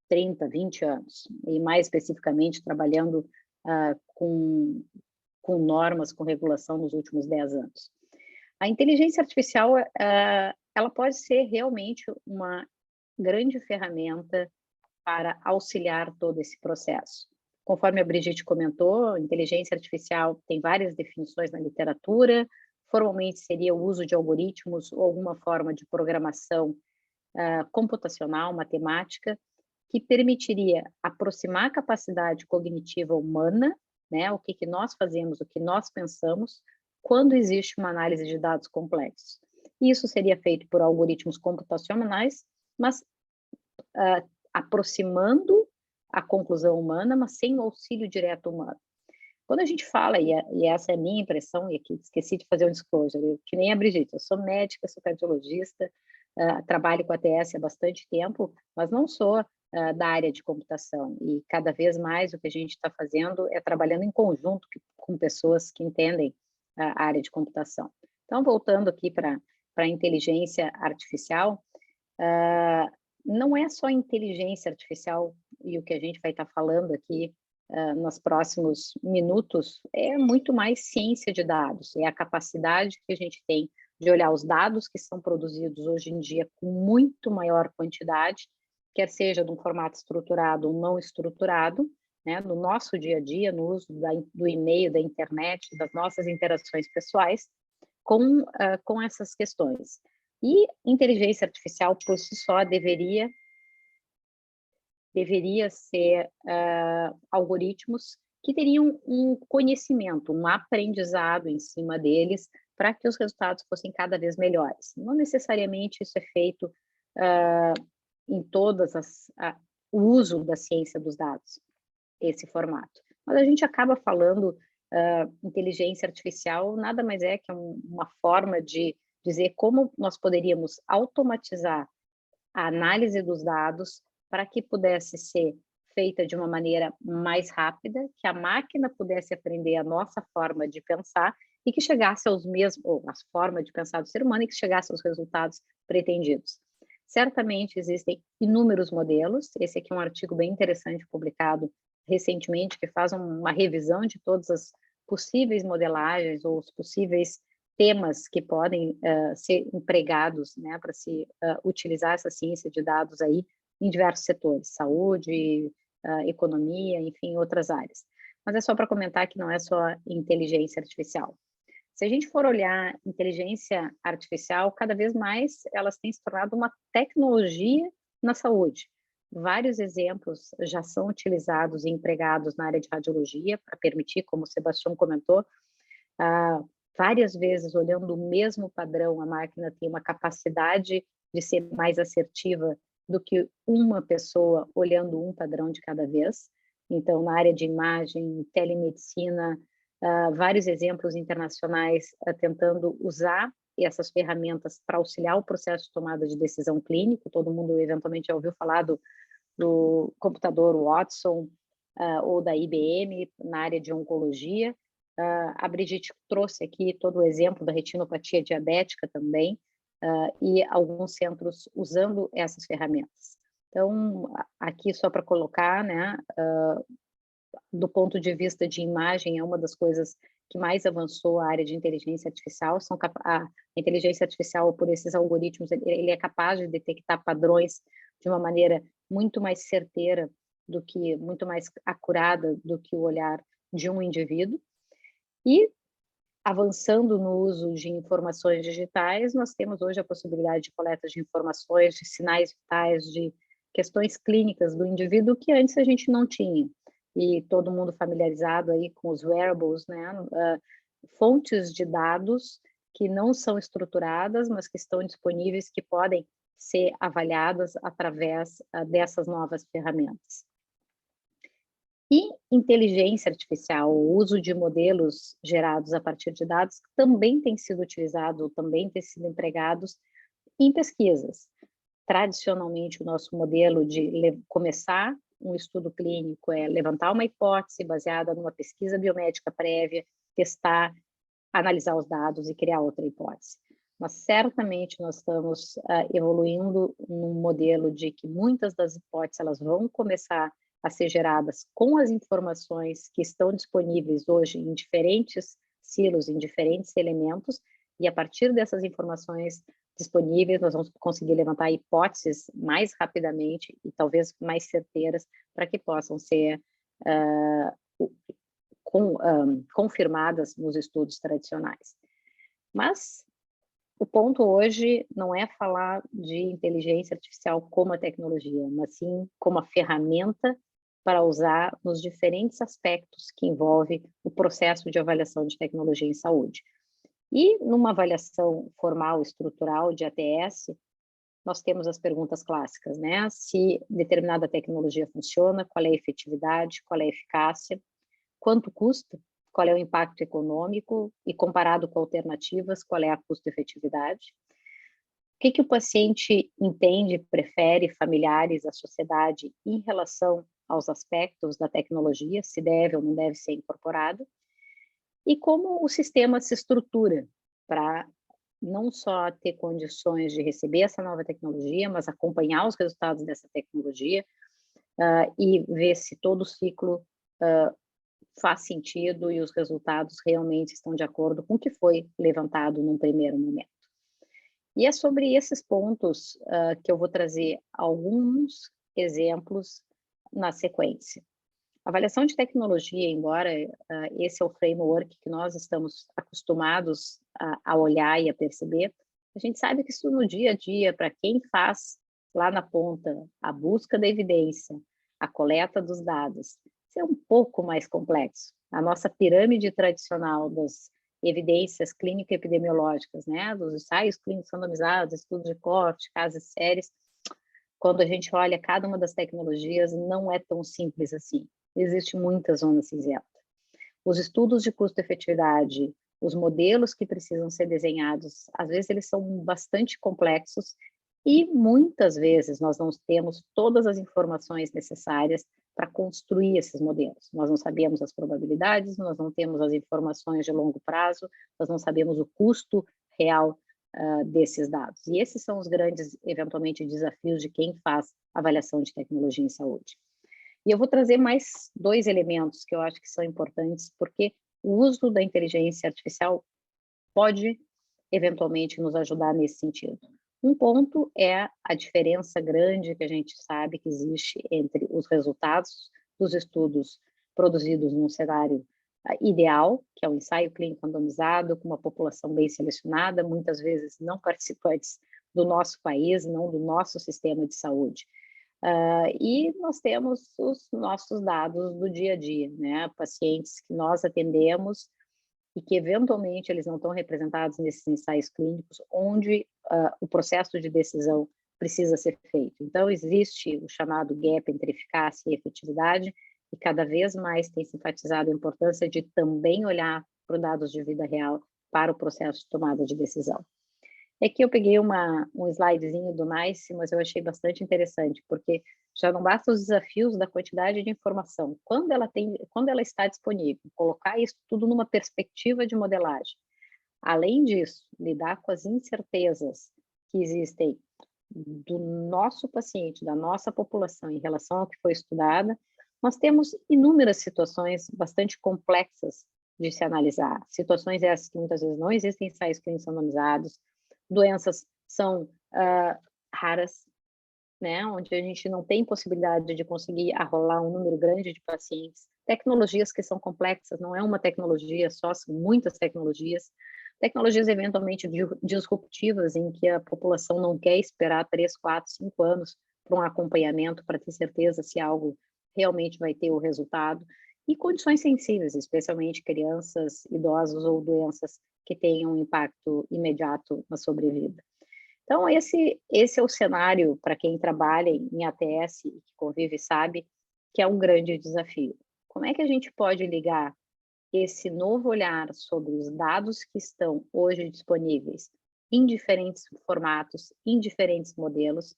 30, 20 anos, e mais especificamente trabalhando com normas, com regulação nos últimos 10 anos. A inteligência artificial, ela pode ser realmente uma grande ferramenta para auxiliar todo esse processo. Conforme a Brigitte comentou, inteligência artificial tem várias definições na literatura, formalmente seria o uso de algoritmos ou alguma forma de programação computacional, matemática, que permitiria aproximar a capacidade cognitiva humana, né, o que nós fazemos, o que nós pensamos, quando existe uma análise de dados complexos. Isso seria feito por algoritmos computacionais, mas aproximando a conclusão humana, mas sem o auxílio direto humano. Quando a gente fala, e essa é a minha impressão, e aqui esqueci de fazer um disclosure, que nem a Brigitte, eu sou médica, sou cardiologista, trabalho com a ATS há bastante tempo, mas não sou da área de computação, e cada vez mais o que a gente está fazendo é trabalhando em conjunto com pessoas que entendem a área de computação. Então, voltando aqui para a inteligência artificial, não é só inteligência artificial, e o que a gente vai estar falando aqui nos próximos minutos, é muito mais ciência de dados, é a capacidade que a gente tem de olhar os dados que são produzidos hoje em dia com muito maior quantidade, quer seja de um formato estruturado ou não estruturado, né, no nosso dia a dia, no uso do e-mail, da internet, das nossas interações pessoais, com essas questões. E inteligência artificial, por si só, deveria ser algoritmos que teriam um conhecimento, um aprendizado em cima deles, para que os resultados fossem cada vez melhores. Não necessariamente isso é feito em o uso da ciência dos dados, esse formato. Mas a gente acaba falando inteligência artificial, nada mais é que uma forma de dizer como nós poderíamos automatizar a análise dos dados para que pudesse ser feita de uma maneira mais rápida, que a máquina pudesse aprender a nossa forma de pensar e que chegasse aos mesmos, ou a forma de pensar do ser humano, e que chegasse aos resultados pretendidos. Certamente existem inúmeros modelos. Esse aqui é um artigo bem interessante publicado recentemente, que faz uma revisão de todas as possíveis modelagens ou os possíveis temas que podem ser empregados, né, para se utilizar essa ciência de dados aí em diversos setores, saúde, economia, enfim, outras áreas. Mas é só para comentar que não é só inteligência artificial. Se a gente for olhar inteligência artificial, cada vez mais elas têm se tornado uma tecnologia na saúde. Vários exemplos já são utilizados e empregados na área de radiologia para permitir, como o Sebastião comentou, várias vezes olhando o mesmo padrão, a máquina tem uma capacidade de ser mais assertiva do que uma pessoa olhando um padrão de cada vez. Então, na área de imagem, telemedicina, vários exemplos internacionais tentando usar essas ferramentas para auxiliar o processo de tomada de decisão clínico. Todo mundo eventualmente já ouviu falar do computador Watson ou da IBM na área de oncologia. A Brigitte trouxe aqui todo o exemplo da retinopatia diabética também, e alguns centros usando essas ferramentas. Então, aqui só para colocar, né, do ponto de vista de imagem, é uma das coisas que mais avançou a área de inteligência artificial. A inteligência artificial, por esses algoritmos, ele é capaz de detectar padrões de uma maneira muito mais certeira muito mais acurada do que o olhar de um indivíduo. E, avançando no uso de informações digitais, nós temos hoje a possibilidade de coleta de informações, de sinais vitais, de questões clínicas do indivíduo que antes a gente não tinha. E todo mundo familiarizado aí com os wearables, né? Fontes de dados que não são estruturadas, mas que estão disponíveis, que podem ser avaliadas através dessas novas ferramentas. E inteligência artificial, o uso de modelos gerados a partir de dados, também tem sido utilizado, também tem sido empregados em pesquisas. Tradicionalmente, o nosso modelo de começar um estudo clínico é levantar uma hipótese baseada numa pesquisa biomédica prévia, testar, analisar os dados e criar outra hipótese. Mas certamente nós estamos evoluindo num modelo de que muitas das hipóteses elas vão começar a ser geradas com as informações que estão disponíveis hoje em diferentes silos, em diferentes elementos, e a partir dessas informações disponíveis, nós vamos conseguir levantar hipóteses mais rapidamente e talvez mais certeiras para que possam ser confirmadas nos estudos tradicionais. Mas o ponto hoje não é falar de inteligência artificial como a tecnologia, mas sim como a ferramenta para usar nos diferentes aspectos que envolve o processo de avaliação de tecnologia em saúde. E numa avaliação formal, estrutural de ATS, nós temos as perguntas clássicas, né? Se determinada tecnologia funciona, qual é a efetividade, qual é a eficácia, quanto custa, qual é o impacto econômico e comparado com alternativas, qual é a custo-efetividade. O que o paciente entende, prefere, familiares, a sociedade em relação aos aspectos da tecnologia, se deve ou não deve ser incorporado, e como o sistema se estrutura para não só ter condições de receber essa nova tecnologia, mas acompanhar os resultados dessa tecnologia e ver se todo o ciclo faz sentido e os resultados realmente estão de acordo com o que foi levantado num primeiro momento. E é sobre esses pontos que eu vou trazer alguns exemplos na sequência. A avaliação de tecnologia, embora esse é o framework que nós estamos acostumados a olhar e a perceber, a gente sabe que isso no dia a dia, para quem faz lá na ponta a busca da evidência, a coleta dos dados, isso é um pouco mais complexo. A nossa pirâmide tradicional das evidências clínico-epidemiológicas, né, dos ensaios clínicos randomizados, estudos de coorte, casos séries, quando a gente olha cada uma das tecnologias, não é tão simples assim. Existe muita zona cinzenta. Os estudos de custo-efetividade, os modelos que precisam ser desenhados, às vezes eles são bastante complexos e muitas vezes nós não temos todas as informações necessárias para construir esses modelos. Nós não sabemos as probabilidades, nós não temos as informações de longo prazo, nós não sabemos o custo real desses dados. E esses são os grandes, eventualmente, desafios de quem faz avaliação de tecnologia em saúde. E eu vou trazer mais 2 elementos que eu acho que são importantes, porque o uso da inteligência artificial pode, eventualmente, nos ajudar nesse sentido. Um ponto é a diferença grande que a gente sabe que existe entre os resultados dos estudos produzidos num cenário ideal, que é um ensaio clínico randomizado, com uma população bem selecionada, muitas vezes não participantes do nosso país, não do nosso sistema de saúde. E nós temos os nossos dados do dia a dia, né? Pacientes que nós atendemos e que, eventualmente, eles não estão representados nesses ensaios clínicos, onde o processo de decisão precisa ser feito. Então, existe o chamado gap entre eficácia e efetividade, e cada vez mais tem se enfatizado a importância de também olhar para os dados de vida real para o processo de tomada de decisão. Aqui eu peguei um slidezinho do NICE, mas eu achei bastante interessante, porque já não basta os desafios da quantidade de informação. Quando ela está disponível, colocar isso tudo numa perspectiva de modelagem. Além disso, lidar com as incertezas que existem do nosso paciente, da nossa população em relação ao que foi estudada, nós temos inúmeras situações bastante complexas de se analisar. Situações essas que muitas vezes não existem ensaios clínicos randomizados, doenças são raras, né, onde a gente não tem possibilidade de conseguir arrolar um número grande de pacientes, tecnologias que são complexas, não é uma tecnologia só, são muitas tecnologias eventualmente disruptivas, em que a população não quer esperar 3, 4, 5 anos para um acompanhamento, para ter certeza se algo realmente vai ter o resultado, e condições sensíveis, especialmente crianças, idosos ou doenças que tenham um impacto imediato na sobrevida. Então, esse é o cenário para quem trabalha em ATS e que convive sabe que é um grande desafio. Como é que a gente pode ligar esse novo olhar sobre os dados que estão hoje disponíveis em diferentes formatos, em diferentes modelos,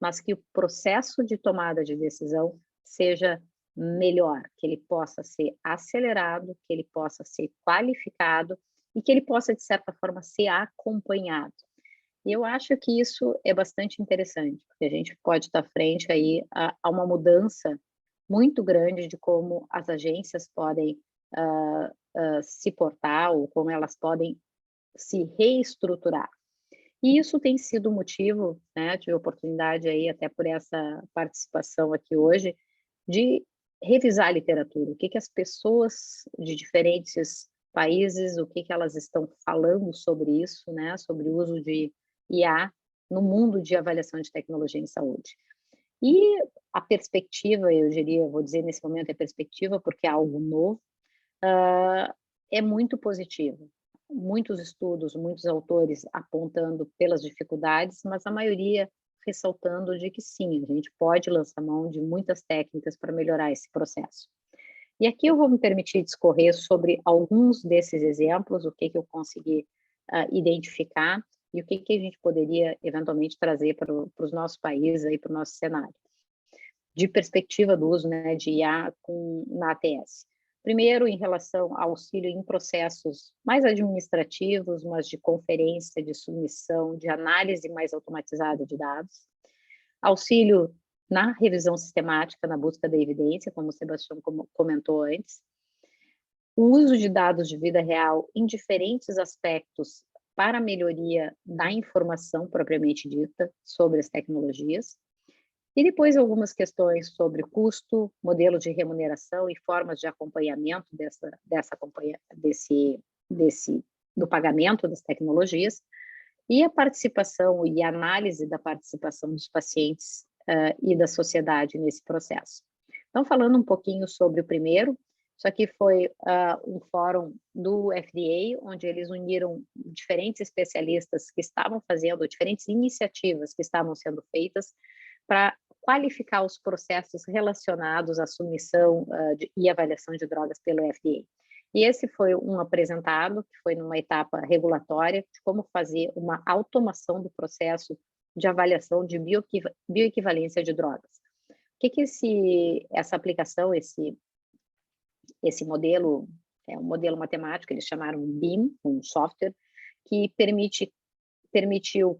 mas que o processo de tomada de decisão seja melhor, que ele possa ser acelerado, que ele possa ser qualificado e que ele possa, de certa forma, ser acompanhado. E eu acho que isso é bastante interessante, porque a gente pode estar frente aí a uma mudança muito grande de como as agências podem se portar ou como elas podem se reestruturar. E isso tem sido motivo, né, tive a oportunidade aí, até por essa participação aqui hoje, de revisar a literatura, o que as pessoas de diferentes países, o que elas estão falando sobre isso, né, sobre o uso de IA no mundo de avaliação de tecnologia em saúde. E a perspectiva, eu diria, vou dizer nesse momento é perspectiva porque é algo novo, é muito positiva. Muitos estudos, muitos autores apontando pelas dificuldades, mas a maioria ressaltando de que sim, a gente pode lançar mão de muitas técnicas para melhorar esse processo. E aqui eu vou me permitir discorrer sobre alguns desses exemplos, o que eu consegui identificar e o que a gente poderia eventualmente trazer para os nossos países, para o nosso cenário, de perspectiva do uso, né, de IA na ATS. Primeiro, em relação ao auxílio em processos mais administrativos, mas de conferência, de submissão, de análise mais automatizada de dados. Auxílio na revisão sistemática, na busca da evidência, como o Sebastião comentou antes. O uso de dados de vida real em diferentes aspectos para a melhoria da informação propriamente dita sobre as tecnologias. E depois algumas questões sobre custo, modelo de remuneração e formas de acompanhamento do pagamento das tecnologias, e a participação e a análise da participação dos pacientes e da sociedade nesse processo. Então, falando um pouquinho sobre o primeiro, isso aqui foi um fórum do FDA, onde eles uniram diferentes especialistas que estavam fazendo, diferentes iniciativas que estavam sendo feitas para qualificar os processos relacionados à submissão e avaliação de drogas pelo FDA. E esse foi um apresentado, que foi numa etapa regulatória, de como fazer uma automação do processo de avaliação de bioequivalência de drogas. O que essa aplicação, esse modelo, é um modelo matemático, eles chamaram BIM, um software, que permite permitiu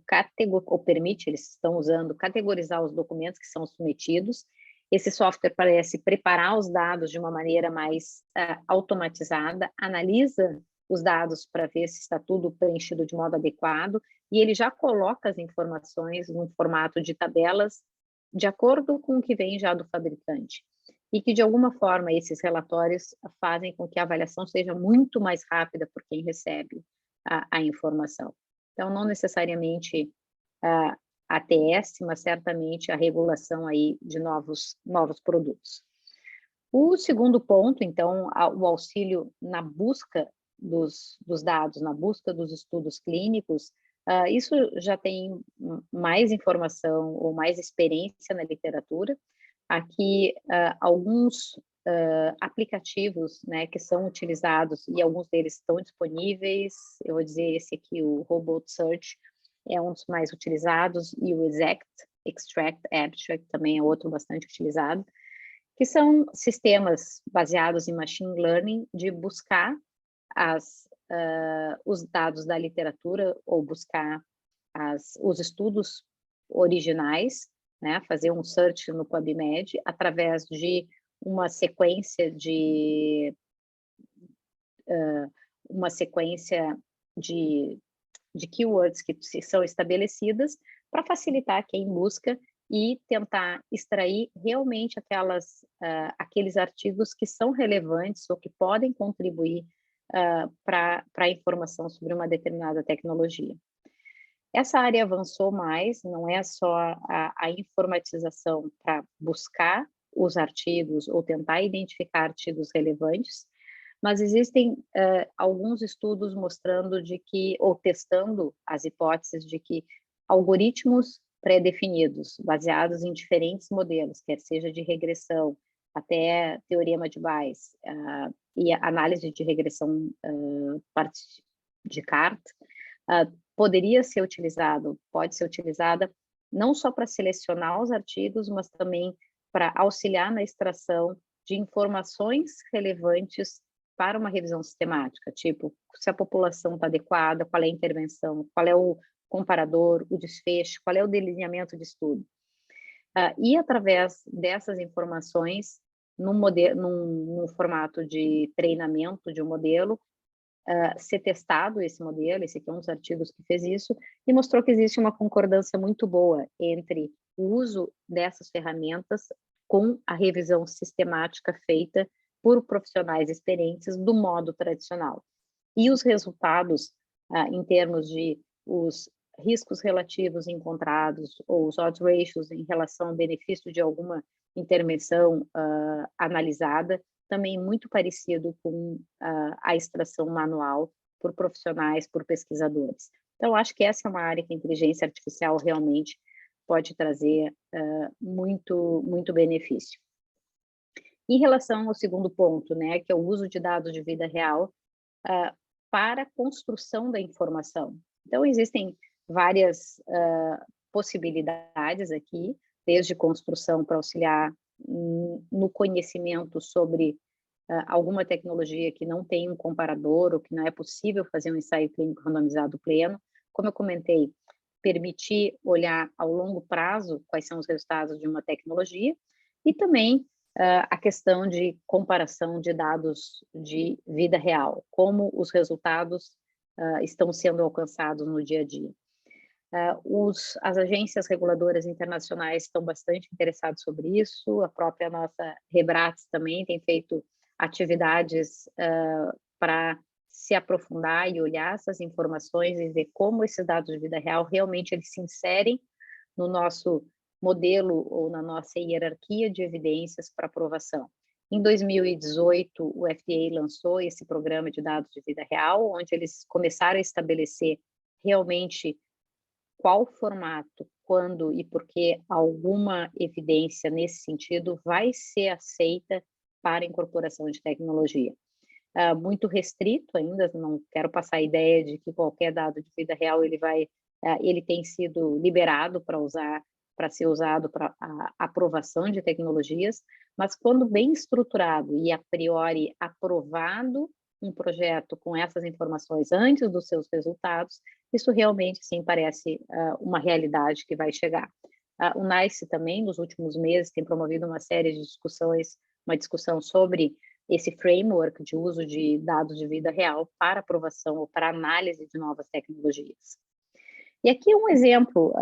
eles estão usando, categorizar os documentos que são submetidos. Esse software parece preparar os dados de uma maneira mais automatizada, analisa os dados para ver se está tudo preenchido de modo adequado, e ele já coloca as informações num formato de tabelas de acordo com o que vem já do fabricante. E que, de alguma forma, esses relatórios fazem com que a avaliação seja muito mais rápida por quem recebe a informação. Então, não necessariamente a ATS, mas certamente a regulação aí de novos produtos. O segundo ponto, então, o auxílio na busca dos dados, na busca dos estudos clínicos, isso já tem mais informação ou mais experiência na literatura. Aqui, alguns aplicativos, né, que são utilizados, e alguns deles estão disponíveis. Eu vou dizer esse aqui, o Robot Search, é um dos mais utilizados, e o Extract Abstract também é outro bastante utilizado, que são sistemas baseados em machine learning de buscar os dados da literatura ou buscar os estudos originais, né, fazer um search no PubMed através de uma sequência de keywords que são estabelecidas para facilitar quem busca e tentar extrair realmente aqueles artigos que são relevantes ou que podem contribuir para a informação sobre uma determinada tecnologia. Essa área avançou mais, não é só a informatização para buscar os artigos ou tentar identificar artigos relevantes, mas existem alguns estudos mostrando ou testando as hipóteses de que algoritmos pré-definidos, baseados em diferentes modelos, quer seja de regressão até teorema de Bayes e análise de regressão de CART, pode ser utilizada não só para selecionar os artigos, mas também para auxiliar na extração de informações relevantes para uma revisão sistemática, tipo, se a população está adequada, qual é a intervenção, qual é o comparador, o desfecho, qual é o delineamento de estudo. E através dessas informações, num formato de treinamento de um modelo, ser testado esse modelo, esse aqui é um dos artigos que fez isso, e mostrou que existe uma concordância muito boa entre o uso dessas ferramentas com a revisão sistemática feita por profissionais experientes do modo tradicional. E os resultados, em termos de os riscos relativos encontrados, ou os odds ratios em relação ao benefício de alguma intervenção analisada, também muito parecido com a extração manual por profissionais, por pesquisadores. Então, acho que essa é uma área que a inteligência artificial realmente pode trazer muito benefício. Em relação ao segundo ponto, né, que é o uso de dados de vida real para a construção da informação. Então, existem várias possibilidades aqui, desde construção para auxiliar no conhecimento sobre alguma tecnologia que não tem um comparador ou que não é possível fazer um ensaio clínico randomizado pleno. Como eu comentei, permitir olhar ao longo prazo quais são os resultados de uma tecnologia e também a questão de comparação de dados de vida real, como os resultados estão sendo alcançados no dia a dia. As agências reguladoras internacionais estão bastante interessadas sobre isso, a própria nossa Rebrates também tem feito atividades para se aprofundar e olhar essas informações e ver como esses dados de vida real realmente eles se inserem no nosso modelo ou na nossa hierarquia de evidências para aprovação. Em 2018, o FDA lançou esse programa de dados de vida real, onde eles começaram a estabelecer realmente qual formato, quando e por que alguma evidência nesse sentido vai ser aceita para incorporação de tecnologia. Muito restrito ainda, não quero passar a ideia de que qualquer dado de vida real ele tem sido liberado para ser usado para a aprovação de tecnologias, mas quando bem estruturado e a priori aprovado um projeto com essas informações antes dos seus resultados, isso realmente, sim, parece uma realidade que vai chegar. O NICE também, nos últimos meses, tem promovido uma série de discussões, uma discussão sobre esse framework de uso de dados de vida real para aprovação ou para análise de novas tecnologias. E aqui um exemplo,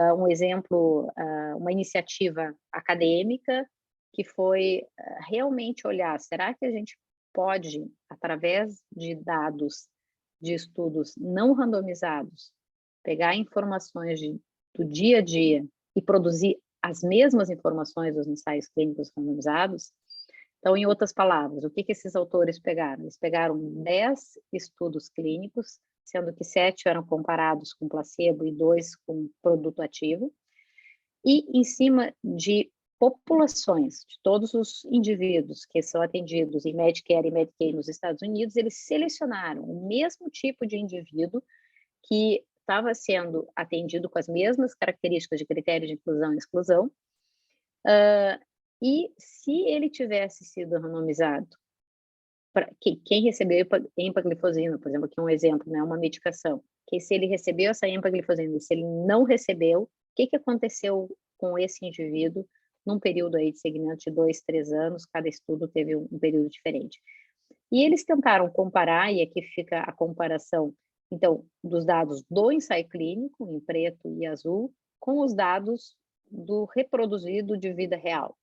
uma iniciativa acadêmica que foi realmente olhar, será que a gente pode, através de dados de estudos não randomizados, pegar informações do dia a dia e produzir as mesmas informações dos ensaios clínicos randomizados? Então, em outras palavras, o que esses autores pegaram? Eles pegaram 10 estudos clínicos, sendo que 7 eram comparados com placebo e 2 com produto ativo, e em cima de populações, de todos os indivíduos que são atendidos em Medicare e Medicaid nos Estados Unidos, eles selecionaram o mesmo tipo de indivíduo que estava sendo atendido com as mesmas características de critérios de inclusão e exclusão, e se ele tivesse sido randomizado, quem recebeu empaglifosina, por exemplo, aqui um exemplo, né, uma medicação, que se ele recebeu essa empaglifosina e se ele não recebeu, o que aconteceu com esse indivíduo num período aí de segmento de 2, 3 anos, cada estudo teve um período diferente. E eles tentaram comparar, e aqui fica a comparação, então, dos dados do ensaio clínico, em preto e azul, com os dados do reproduzido de vida real.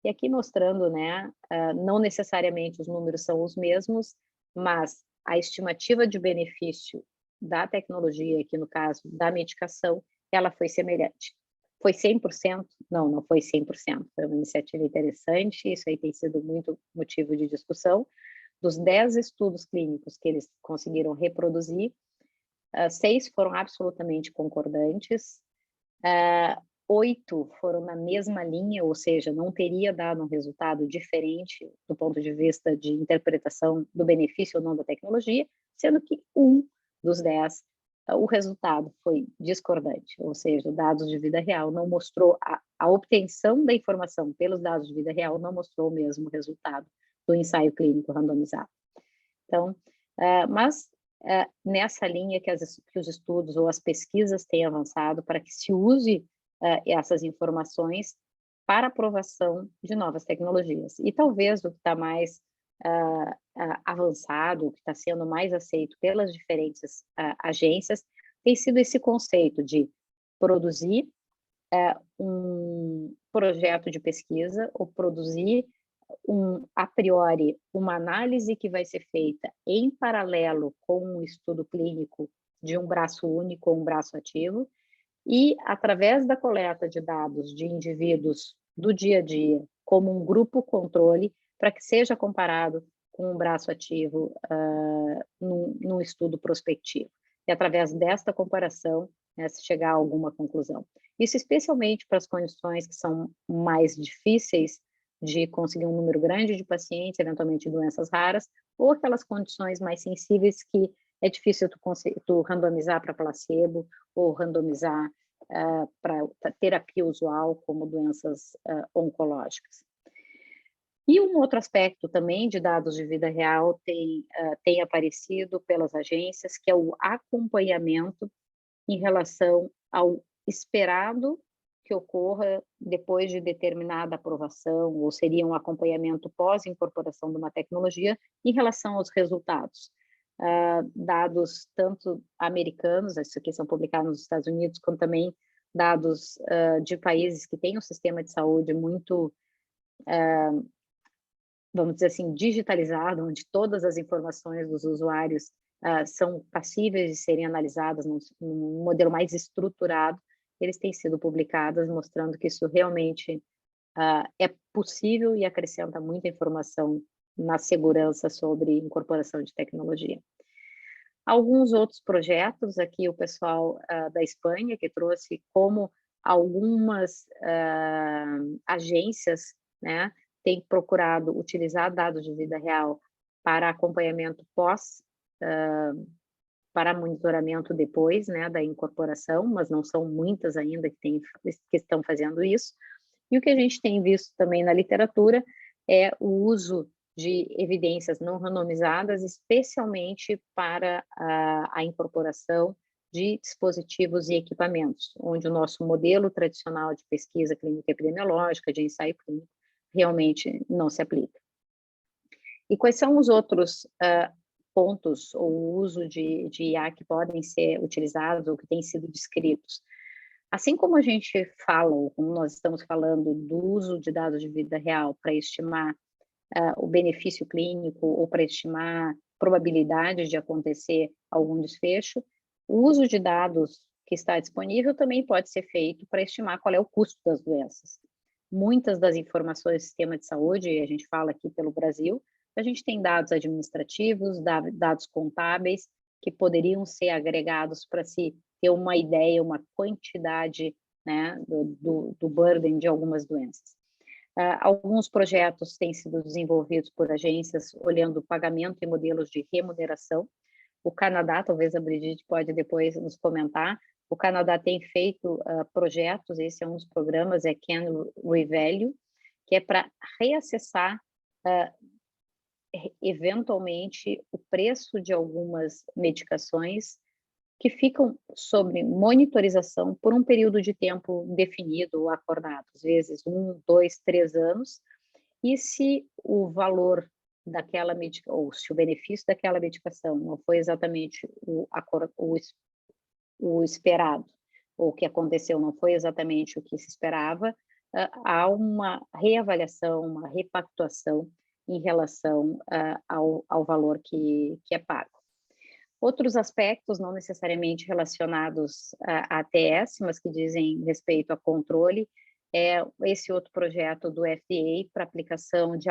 E aqui mostrando, né, não necessariamente os números são os mesmos, mas a estimativa de benefício da tecnologia, aqui no caso da medicação, ela foi semelhante. Foi 100%? Não, não foi 100%. Foi uma iniciativa interessante, isso aí tem sido muito motivo de discussão. Dos 10 estudos clínicos que eles conseguiram reproduzir, 6 foram absolutamente concordantes, 8 foram na mesma linha, ou seja, não teria dado um resultado diferente do ponto de vista de interpretação do benefício ou não da tecnologia, sendo que um dos 10, o resultado foi discordante, ou seja, dados de vida real não mostrou, a obtenção da informação pelos dados de vida real não mostrou o mesmo resultado do ensaio clínico randomizado. Então, mas nessa linha que os estudos ou as pesquisas têm avançado para que se use essas informações para aprovação de novas tecnologias. E talvez o que está mais avançado, o que está sendo mais aceito pelas diferentes agências, tem sido esse conceito de produzir um projeto de pesquisa ou produzir a priori uma análise que vai ser feita em paralelo com um estudo clínico de um braço único ou um braço ativo, e através da coleta de dados de indivíduos do dia a dia, como um grupo controle, para que seja comparado com um braço ativo num estudo prospectivo. E através desta comparação, se chegar a alguma conclusão. Isso especialmente para as condições que são mais difíceis de conseguir um número grande de pacientes, eventualmente doenças raras, ou aquelas condições mais sensíveis que é difícil tu randomizar para placebo ou randomizar para terapia usual, como doenças oncológicas. E um outro aspecto também de dados de vida real tem aparecido pelas agências, que é o acompanhamento em relação ao esperado que ocorra depois de determinada aprovação, ou seria um acompanhamento pós-incorporação de uma tecnologia em relação aos resultados. Dados tanto americanos, isso aqui são publicados nos Estados Unidos, como também dados de países que têm um sistema de saúde muito, vamos dizer assim, digitalizado, onde todas as informações dos usuários são passíveis de serem analisadas num modelo mais estruturado. Eles têm sido publicados mostrando que isso realmente é possível e acrescenta muita informação na segurança sobre incorporação de tecnologia. Alguns outros projetos, aqui o pessoal da Espanha, que trouxe como algumas agências, né, têm procurado utilizar dados de vida real para acompanhamento para monitoramento depois, né, da incorporação, mas não são muitas ainda que estão fazendo isso. E o que a gente tem visto também na literatura é o uso de evidências não randomizadas, especialmente para a incorporação de dispositivos e equipamentos, onde o nosso modelo tradicional de pesquisa clínica epidemiológica, de ensaio clínico, realmente não se aplica. E quais são os outros pontos ou uso de IA que podem ser utilizados ou que têm sido descritos? Assim como a gente fala, ou como nós estamos falando do uso de dados de vida real para estimar o benefício clínico ou para estimar probabilidade de acontecer algum desfecho, o uso de dados que está disponível também pode ser feito para estimar qual é o custo das doenças. Muitas das informações do sistema de saúde, e a gente fala aqui pelo Brasil, a gente tem dados administrativos, dados contábeis, que poderiam ser agregados para se ter uma ideia, uma quantidade, né, do burden de algumas doenças. Alguns projetos têm sido desenvolvidos por agências olhando pagamento e modelos de remuneração. O Canadá, talvez a Brigitte pode depois nos comentar, o Canadá tem feito projetos, esse é um dos programas, é Can Revalue, que é para reacessar eventualmente o preço de algumas medicações que ficam sob monitorização por um período de tempo definido ou acordado, às vezes 1, 2, 3 anos, e se o valor daquela medicação, ou se o benefício daquela medicação não foi exatamente o esperado, ou o que aconteceu não foi exatamente o que se esperava, há uma reavaliação, uma repactuação em relação ao valor que é pago. Outros aspectos, não necessariamente relacionados à ATS, mas que dizem respeito a controle, é esse outro projeto do FDA para aplicação de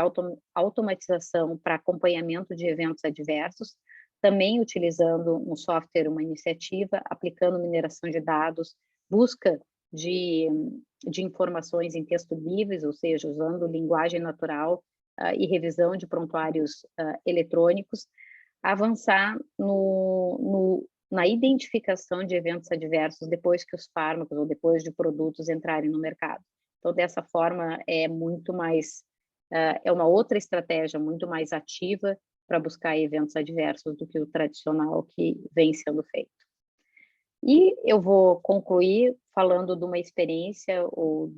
automatização para acompanhamento de eventos adversos, também utilizando um software, uma iniciativa, aplicando mineração de dados, busca de informações em texto livres, ou seja, usando linguagem natural e revisão de prontuários eletrônicos, avançar na identificação de eventos adversos depois que os fármacos ou depois de produtos entrarem no mercado. Então, dessa forma, é muito mais, é uma outra estratégia muito mais ativa para buscar eventos adversos do que o tradicional que vem sendo feito. E eu vou concluir falando de uma experiência ou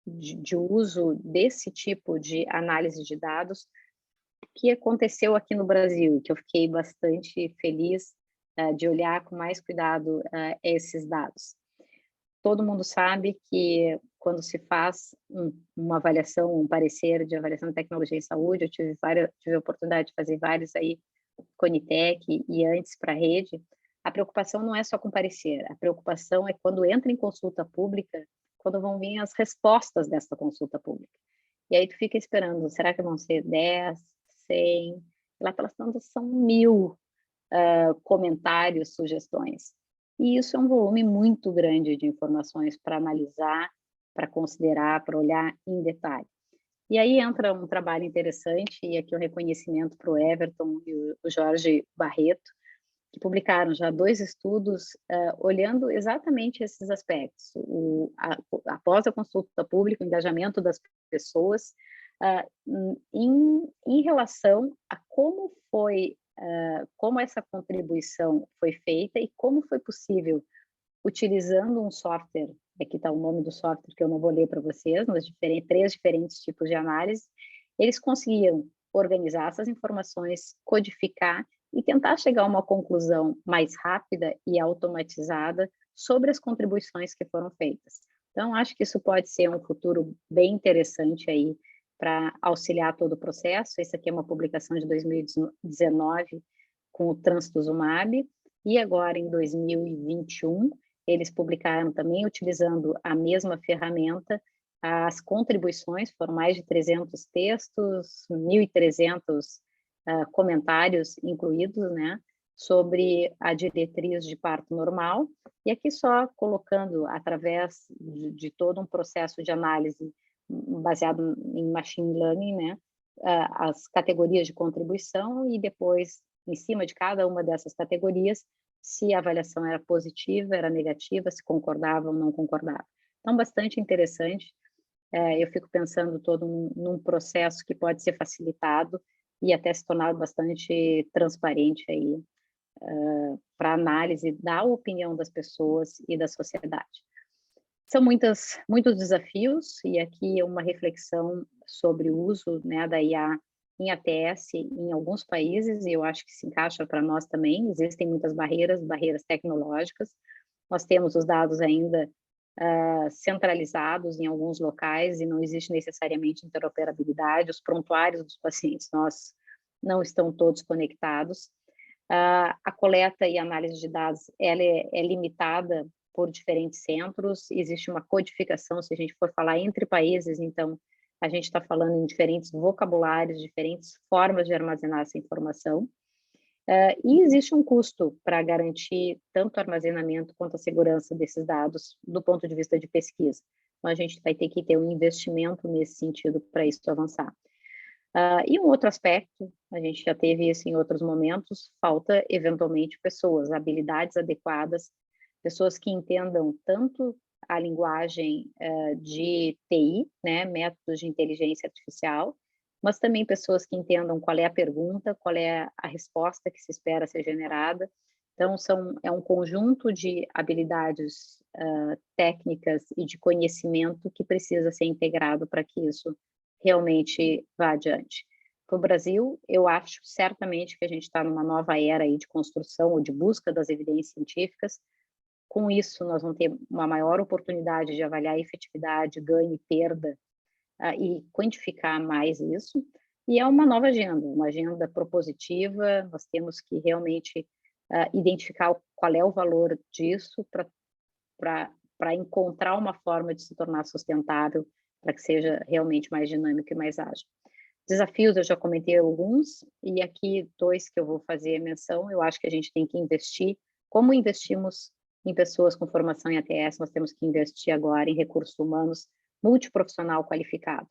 de uso desse tipo de análise de dados que aconteceu aqui no Brasil, que eu fiquei bastante feliz de olhar com mais cuidado esses dados. Todo mundo sabe que quando se faz uma avaliação, um parecer de avaliação de tecnologia em saúde, eu tive a oportunidade de fazer vários aí, Conitec e antes para a rede, a preocupação não é só com parecer, a preocupação é quando entra em consulta pública, quando vão vir as respostas dessa consulta pública. E aí tu fica esperando, será que vão ser 10, 100? Lá pelas tantas são 1000 comentários, sugestões. E isso é um volume muito grande de informações para analisar, para considerar, para olhar em detalhe. E aí entra um trabalho interessante, e aqui o reconhecimento para o Everton e o Jorge Barreto, que publicaram já 2 estudos olhando exatamente esses aspectos. Após a consulta pública, o engajamento das pessoas em relação a como foi, como essa contribuição foi feita e como foi possível, utilizando um software, aqui está o nome do software que eu não vou ler para vocês, mas 3 diferentes tipos de análise, eles conseguiram organizar essas informações, codificar e tentar chegar a uma conclusão mais rápida e automatizada sobre as contribuições que foram feitas. Então, acho que isso pode ser um futuro bem interessante aí para auxiliar todo o processo. Essa aqui é uma publicação de 2019 com o Trastuzumab, e agora em 2021 eles publicaram também, utilizando a mesma ferramenta, as contribuições, foram mais de 300 textos, 1.300 comentários incluídos, né, sobre a diretriz de parto normal, e aqui só colocando, através de todo um processo de análise baseado em machine learning, né, as categorias de contribuição, e depois, em cima de cada uma dessas categorias, se a avaliação era positiva, era negativa, se concordava ou não concordava. Então, bastante interessante. eu fico pensando todo num processo que pode ser facilitado e até se tornar bastante transparente aí, para análise da opinião das pessoas e da sociedade. São muitos desafios, e aqui uma reflexão sobre o uso, né, da IA em ATS em alguns países, e eu acho que se encaixa para nós também. Existem muitas barreiras tecnológicas. Nós temos os dados ainda centralizados em alguns locais e não existe necessariamente interoperabilidade. Os prontuários dos pacientes nossos não estão todos conectados. A coleta e análise de dados ela é limitada por diferentes centros, existe uma codificação, se a gente for falar entre países, então a gente está falando em diferentes vocabulários, diferentes formas de armazenar essa informação, e existe um custo para garantir tanto o armazenamento quanto a segurança desses dados do ponto de vista de pesquisa. Então, a gente vai ter que ter um investimento nesse sentido para isso avançar. E um outro aspecto, a gente já teve isso em outros momentos, falta eventualmente pessoas, habilidades adequadas, pessoas que entendam tanto a linguagem de TI, né, métodos de inteligência artificial, mas também pessoas que entendam qual é a pergunta, qual é a resposta que se espera ser generada. Então, é um conjunto de habilidades técnicas e de conhecimento que precisa ser integrado para que isso realmente vá adiante. Para o Brasil, eu acho certamente que a gente está numa nova era aí de construção ou de busca das evidências científicas. Com isso, nós vamos ter uma maior oportunidade de avaliar a efetividade, ganho e perda, e quantificar mais isso. E é uma nova agenda, uma agenda propositiva. Nós temos que realmente identificar qual é o valor disso para encontrar uma forma de se tornar sustentável, para que seja realmente mais dinâmico e mais ágil. Desafios, eu já comentei alguns, e aqui 2 que eu vou fazer menção. Eu acho que a gente tem que investir, como investimos em pessoas com formação em ATS, nós temos que investir agora em recursos humanos multiprofissional qualificado.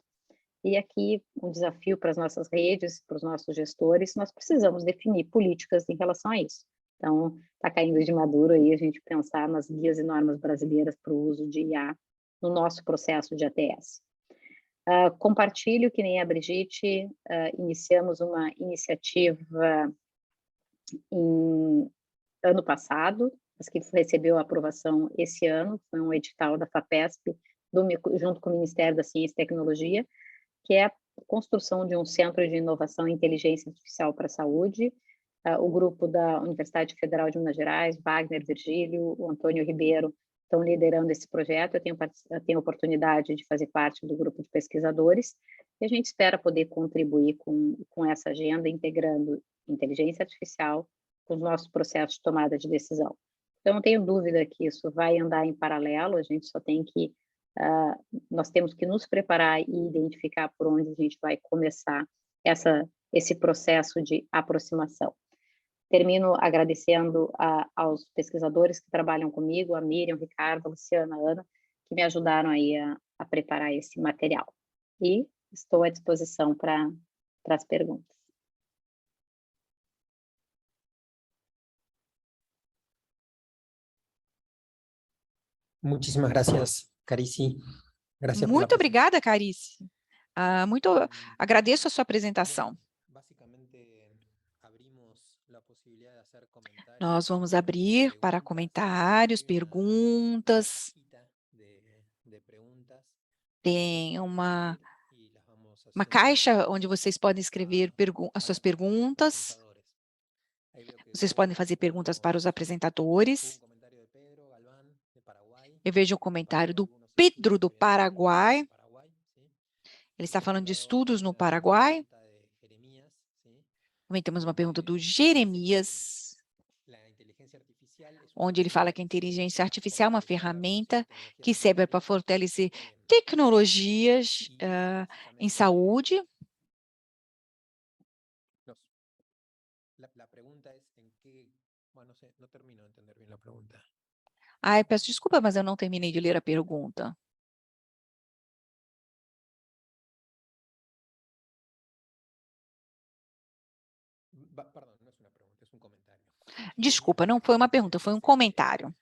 E aqui, um desafio para as nossas redes, para os nossos gestores, nós precisamos definir políticas em relação a isso. Então, está caindo de maduro aí a gente pensar nas guias e normas brasileiras para o uso de IA no nosso processo de ATS. Compartilho, que nem a Brigitte, iniciamos uma iniciativa em ano passado, mas que recebeu a aprovação esse ano, foi um edital da FAPESP, junto com o Ministério da Ciência e Tecnologia, que é a construção de um centro de inovação e inteligência artificial para a saúde. O grupo da Universidade Federal de Minas Gerais, Wagner, Virgílio, o Antônio Ribeiro, estão liderando esse projeto. Eu tenho a oportunidade de fazer parte do grupo de pesquisadores, e a gente espera poder contribuir com essa agenda, integrando inteligência artificial com os nossos processos de tomada de decisão. Então, não tenho dúvida que isso vai andar em paralelo, a gente só tem que nós temos que nos preparar e identificar por onde a gente vai começar esse processo de aproximação. Termino agradecendo aos pesquisadores que trabalham comigo, a Miriam, o Ricardo, a Luciana, a Ana, que me ajudaram aí a preparar esse material. E estou à disposição para as perguntas. Muchísimas gracias, Carici. Gracias Muito obrigada, Carici. Agradeço a sua apresentação. Nós vamos abrir para comentários, perguntas. Tem uma caixa onde vocês podem escrever as suas perguntas. Vocês podem fazer perguntas para os apresentadores. Eu vejo um comentário do Pedro, do Paraguai. Ele está falando de estudos no Paraguai. Também temos uma pergunta do Jeremias, onde ele fala que a inteligência artificial é uma ferramenta que serve para fortalecer tecnologias em saúde. Eu peço desculpa, mas eu não terminei de ler a pergunta. Desculpa, não foi uma pergunta, foi um comentário.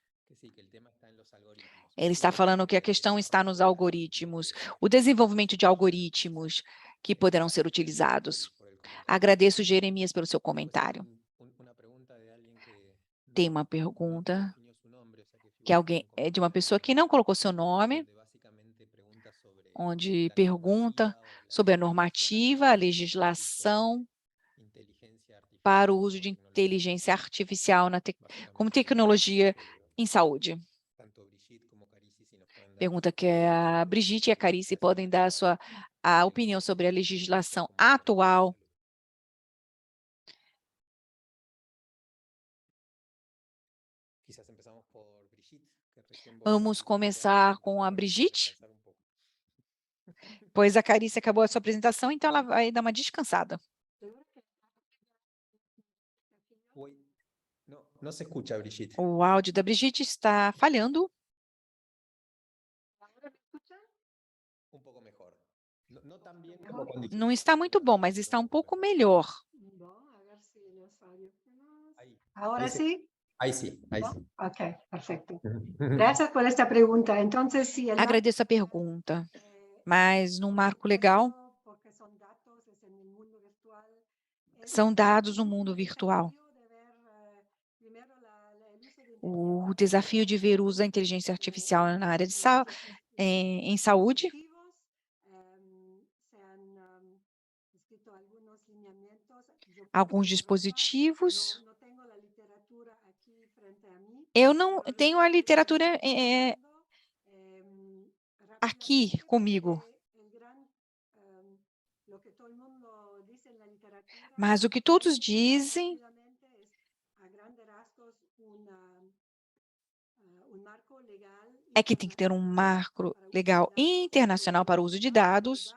Ele está falando que a questão está nos algoritmos, o desenvolvimento de algoritmos que poderão ser utilizados. Agradeço, Jeremias, pelo seu comentário. Tem uma pergunta é de uma pessoa que não colocou seu nome, onde pergunta sobre a normativa, a legislação para o uso de inteligência artificial como tecnologia em saúde. Pergunta que a Brigitte e a Carice podem dar a opinião sobre a legislação atual. Vamos começar com a Brigitte, pois a Carice acabou a sua apresentação, então ela vai dar uma descansada. Não se escuta, Brigitte. O áudio da Brigitte está falhando. Não está muito bom, mas está um pouco melhor. Ahora sí. Ahí sí, ahí sí. Ok, perfecto. Gracias por esta pregunta. Entonces, sí, Agradeço a pergunta, mas no marco legal, são dados no mundo virtual. O desafio de ver o uso da inteligência artificial na área de em saúde. Alguns dispositivos. Eu não tenho a literatura aqui comigo. Mas o que todos dizem é que tem que ter um marco legal internacional para o uso de dados.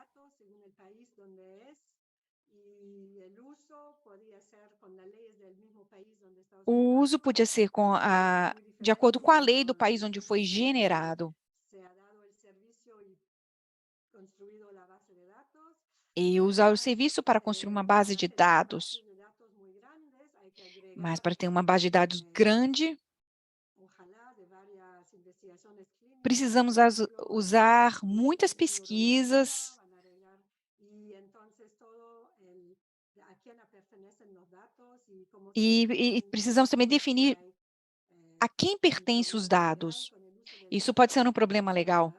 O uso podia ser de acordo com a lei do país onde foi generado. E usar o serviço para construir uma base de dados. Mas para ter uma base de dados grande, precisamos usar muitas pesquisas e precisamos também definir a quem pertencem os dados. Isso pode ser um problema legal.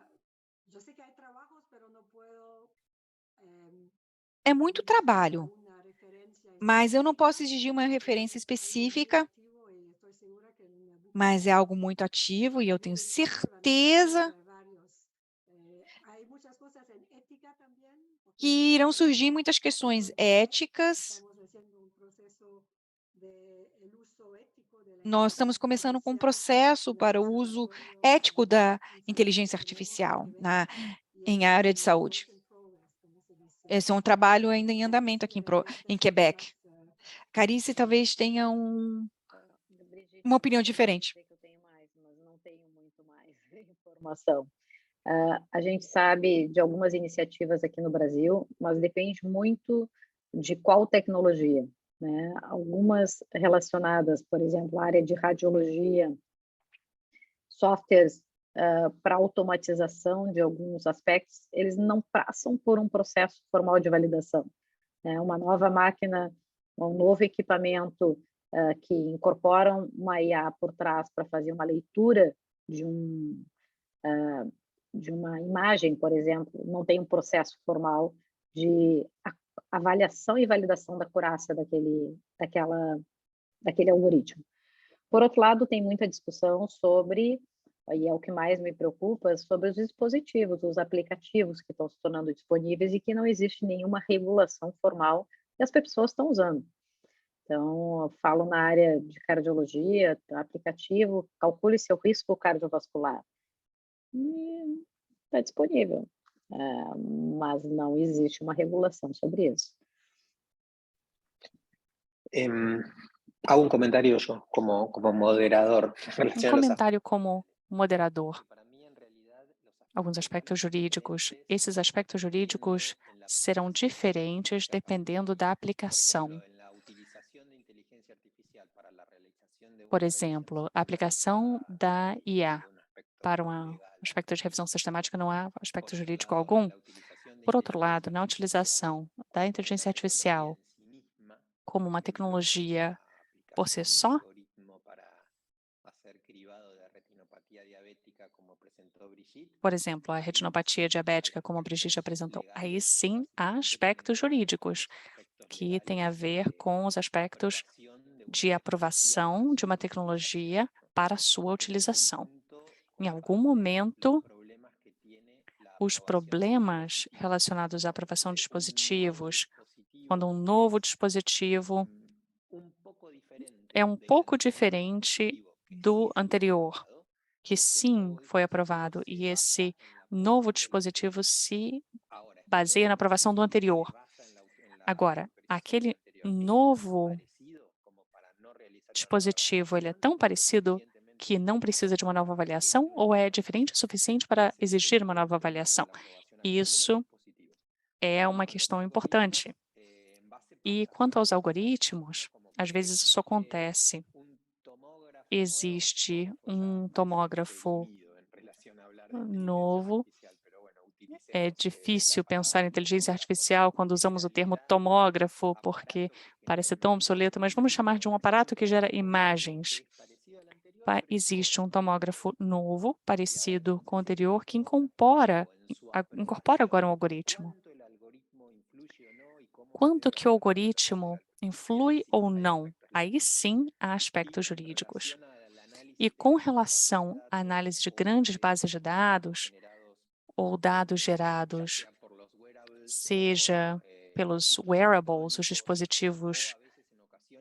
É muito trabalho, mas eu não posso exigir uma referência específica, mas é algo muito ativo e eu tenho certeza que irão surgir muitas questões éticas. Nós estamos começando com um processo para o uso ético da inteligência artificial em área de saúde. Esse é um trabalho ainda em andamento aqui em Quebec. Carice talvez tenha uma opinião diferente. Eu tenho mais, mas não tenho muito mais informação. A gente sabe de algumas iniciativas aqui no Brasil, mas depende muito de qual tecnologia, né? Algumas relacionadas, por exemplo, à área de radiologia, softwares para automatização de alguns aspectos, eles não passam por um processo formal de validação. Uma nova máquina, um novo equipamento que incorpora uma IA por trás para fazer uma leitura de uma imagem, por exemplo, não tem um processo formal de avaliação e validação da acurácia daquele algoritmo. Por outro lado, tem muita discussão sobre, e é o que mais me preocupa, sobre os dispositivos, os aplicativos que estão se tornando disponíveis e que não existe nenhuma regulação formal e as pessoas estão usando. Então, eu falo na área de cardiologia, aplicativo, calcule seu risco cardiovascular. Está disponível, mas não existe uma regulação sobre isso. Hago un comentario yo como moderador. Comentário como moderador. Alguns aspectos jurídicos. Esses aspectos jurídicos serão diferentes dependendo da aplicação. Por exemplo, a aplicação da IA para uma aspecto de revisão sistemática, não há aspecto jurídico algum. Por outro lado, na utilização da inteligência artificial como uma tecnologia por si só, por exemplo, a retinopatia diabética, como a Brigitte apresentou, aí sim há aspectos jurídicos que têm a ver com os aspectos de aprovação de uma tecnologia para sua utilização. Em algum momento, os problemas relacionados à aprovação de dispositivos, quando um novo dispositivo é um pouco diferente do anterior, que sim foi aprovado, e esse novo dispositivo se baseia na aprovação do anterior. Agora, aquele novo dispositivo, ele é tão parecido que não precisa de uma nova avaliação ou é diferente o suficiente para exigir uma nova avaliação? Isso é uma questão importante. E quanto aos algoritmos, às vezes isso acontece. Existe um tomógrafo novo. É difícil pensar em inteligência artificial quando usamos o termo tomógrafo, porque parece tão obsoleto, mas vamos chamar de um aparato que gera imagens. Existe um tomógrafo novo, parecido com o anterior, que incorpora agora um algoritmo. Quanto que o algoritmo influi ou não? Aí sim há aspectos jurídicos. E com relação à análise de grandes bases de dados, ou dados gerados, seja pelos wearables, os dispositivos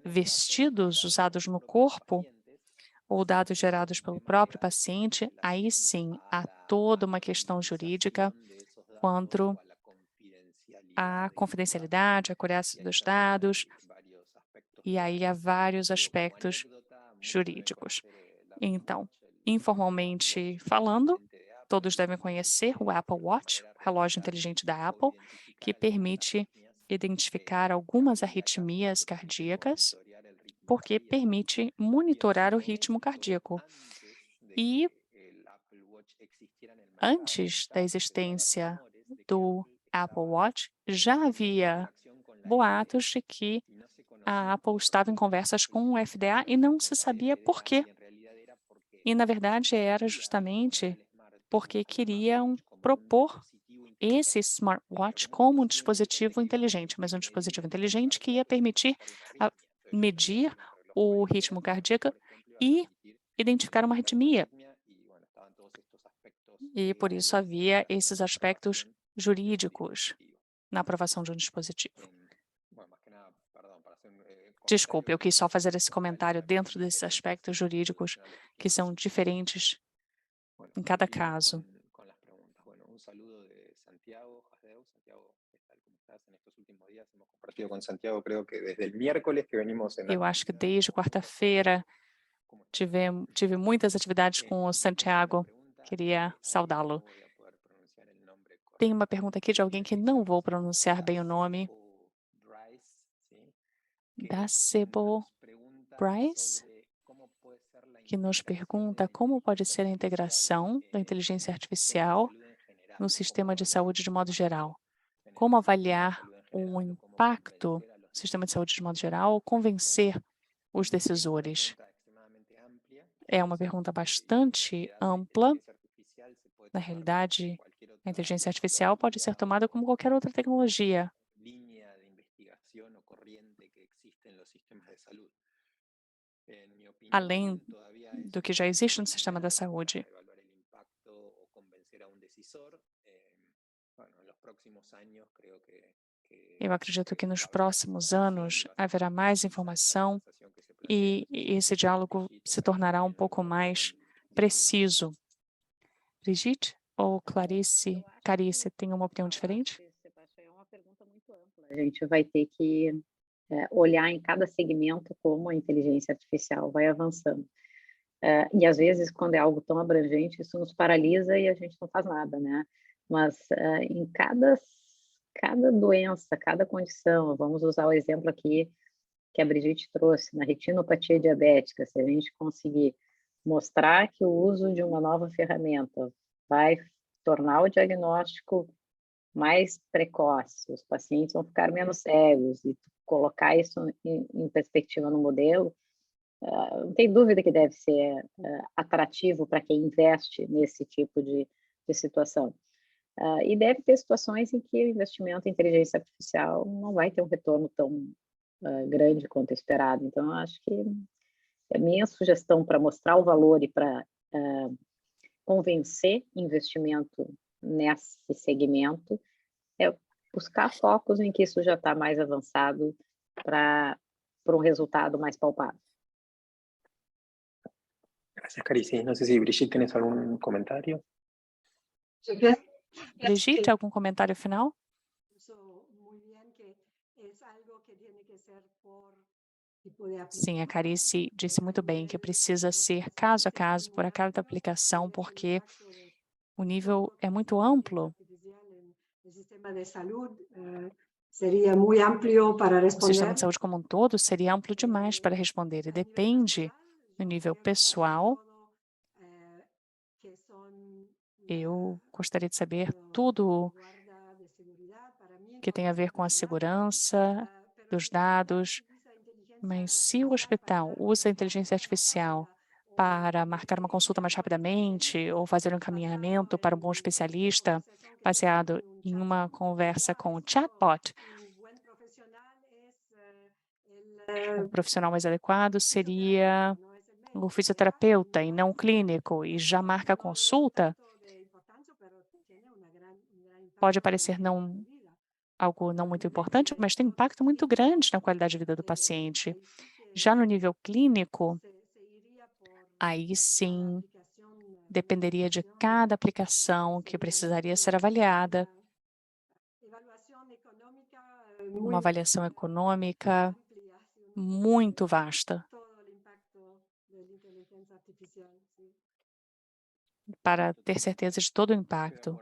vestidos, usados no corpo, ou dados gerados pelo próprio paciente, aí sim há toda uma questão jurídica quanto à confidencialidade, à acurácia dos dados, e aí há vários aspectos jurídicos. Então, informalmente falando, todos devem conhecer o Apple Watch, relógio inteligente da Apple, que permite identificar algumas arritmias cardíacas, porque permite monitorar o ritmo cardíaco. E antes da existência do Apple Watch, já havia boatos de que a Apple estava em conversas com o FDA e não se sabia por quê. E, na verdade, era justamente porque queriam propor esse smartwatch como um dispositivo inteligente, mas um dispositivo inteligente que ia permitir medir o ritmo cardíaco e identificar uma arritmia. E, por isso, havia esses aspectos jurídicos na aprovação de um dispositivo. Desculpe, eu quis só fazer esse comentário dentro desses aspectos jurídicos que são diferentes em cada caso. Eu acho que desde quarta-feira tive muitas atividades com o Santiago. Queria saudá-lo. Tem uma pergunta aqui de alguém que não vou pronunciar bem o nome. Dacebo Bryce, que nos pergunta como pode ser a integração da inteligência artificial no sistema de saúde de modo geral. Como avaliar o impacto do sistema de saúde de modo geral ou convencer os decisores? É uma pergunta bastante ampla. Na realidade, a inteligência artificial pode ser tomada como qualquer outra tecnologia. Além do que já existe no sistema da saúde. Eu acredito que nos próximos anos haverá mais informação e esse diálogo se tornará um pouco mais preciso. Brigitte ou Carice, tem uma opinião diferente? É uma pergunta muito ampla. A gente vai ter que olhar em cada segmento como a inteligência artificial vai avançando. E às vezes, quando é algo tão abrangente, isso nos paralisa e a gente não faz nada, né? Mas em cada doença, cada condição, vamos usar o exemplo aqui que a Brigitte trouxe, na retinopatia diabética, se a gente conseguir mostrar que o uso de uma nova ferramenta vai tornar o diagnóstico mais precoce, os pacientes vão ficar menos cegos, e colocar isso em perspectiva no modelo, não tem dúvida que deve ser atrativo para quem investe nesse tipo de situação. E deve ter situações em que o investimento em inteligência artificial não vai ter um retorno tão grande quanto esperado. Então, eu acho que a minha sugestão para mostrar o valor e para convencer investimento nesse segmento é buscar focos em que isso já está mais avançado para um resultado mais palpável. Gracias, Carici. No sé si Brigitte tienes algún comentario. Brigitte, algum comentário final? Sim, a Carici disse muito bem que precisa ser caso a caso, por cada aplicação, porque o nível é muito amplo. O sistema de saúde como um todo seria amplo demais para responder e depende do nível pessoal. Eu gostaria de saber tudo que tem a ver com a segurança dos dados, mas se o hospital usa a inteligência artificial para marcar uma consulta mais rapidamente ou fazer um encaminhamento para um bom especialista baseado em uma conversa com o chatbot, o profissional mais adequado seria o fisioterapeuta e não o clínico, e já marca a consulta, pode parecer algo não muito importante, mas tem impacto muito grande na qualidade de vida do paciente. Já no nível clínico, aí sim, dependeria de cada aplicação que precisaria ser avaliada. Uma avaliação econômica muito vasta para ter certeza de todo o impacto.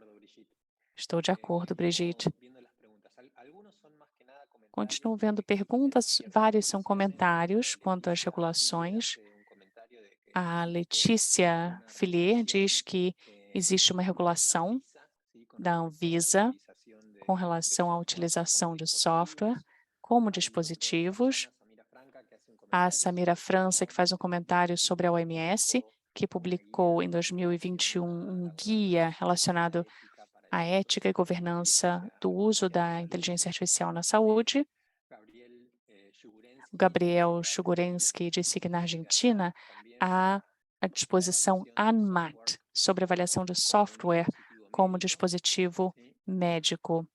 Estou de acordo, Brigitte. Continuo vendo perguntas, vários são comentários quanto às regulações. A Letícia Fillier diz que existe uma regulação da Anvisa com relação à utilização de software como dispositivos. A Samira França, que faz um comentário sobre a OMS, que publicou em 2021 um guia relacionado à ética e governança do uso da inteligência artificial na saúde. O Gabriel Chugurensky disse que na Argentina há a disposição ANMAT sobre avaliação de software como dispositivo médico.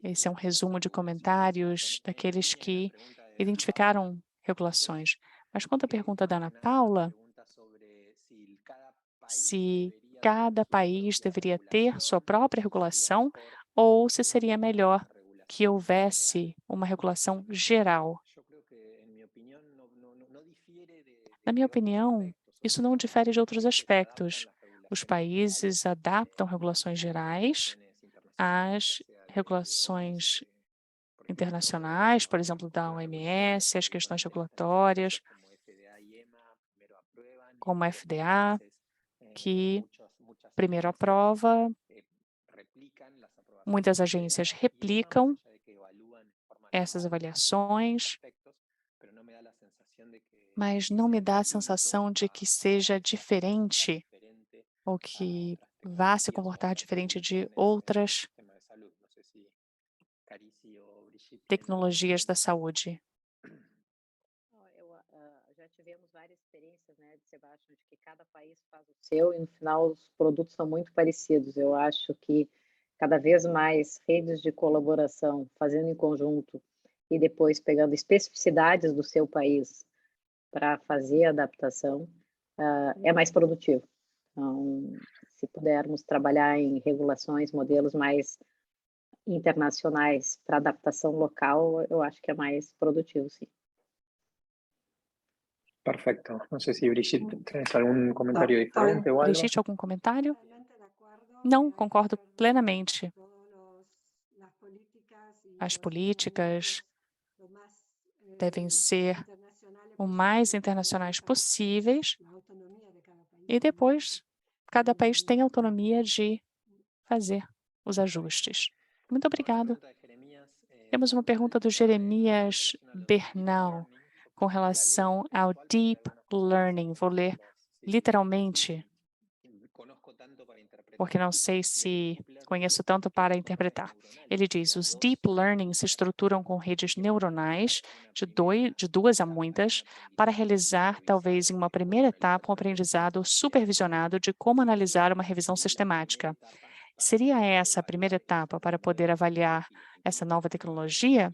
Esse é um resumo de comentários daqueles que identificaram regulações. Mas quanto à pergunta da Ana Paula, se cada país deveria ter sua própria regulação ou se seria melhor que houvesse uma regulação geral. Na minha opinião, isso não difere de outros aspectos. Os países adaptam regulações gerais às regulações internacionais, por exemplo, da OMS, as questões regulatórias, como a FDA, que primeiro aprova, muitas agências replicam essas avaliações, mas não me dá a sensação de que seja diferente ou que vá se comportar diferente de outras tecnologias da saúde. Já tivemos várias experiências, né, de Sebastião, de que cada país faz o seu e no final os produtos são muito parecidos. Eu acho que cada vez mais redes de colaboração, fazendo em conjunto e depois pegando especificidades do seu país para fazer a adaptação, é mais produtivo. Então, se pudermos trabalhar em regulações, modelos mais internacionais para adaptação local, eu acho que é mais produtivo, sim. Perfecto. No sé si Brigitte, ¿tienes algún comentario diferente o algo? Brigitte, algum comentário? Não, concordo plenamente. As políticas devem ser o mais internacionais possíveis, E depois, cada país tem autonomia de fazer os ajustes. Muito obrigado. Temos uma pergunta do Jeremias Bernal com relação ao Deep Learning. Vou ler literalmente, porque não sei se conheço tanto para interpretar. Ele diz, os Deep Learning se estruturam com redes neuronais, de duas a muitas, para realizar, talvez em uma primeira etapa, um aprendizado supervisionado de como analisar uma revisão sistemática. Seria essa a primeira etapa para poder avaliar essa nova tecnologia?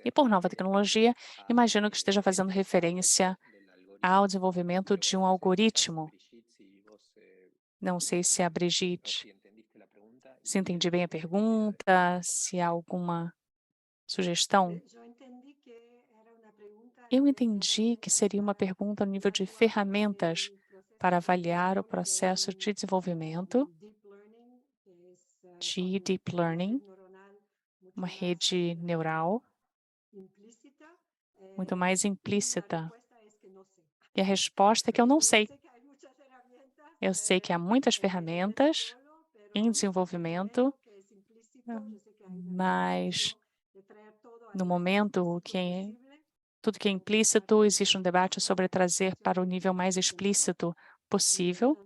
E por nova tecnologia, imagino que esteja fazendo referência ao desenvolvimento de um algoritmo. Não sei se a Brigitte, se entendi bem a pergunta, se há alguma sugestão. Eu entendi que seria uma pergunta no nível de ferramentas para avaliar o processo de desenvolvimento de Deep Learning, uma rede neural muito mais implícita. E a resposta é que eu não sei. Eu sei que há muitas ferramentas em desenvolvimento, mas no momento tudo que é implícito, existe um debate sobre trazer para o nível mais explícito possível.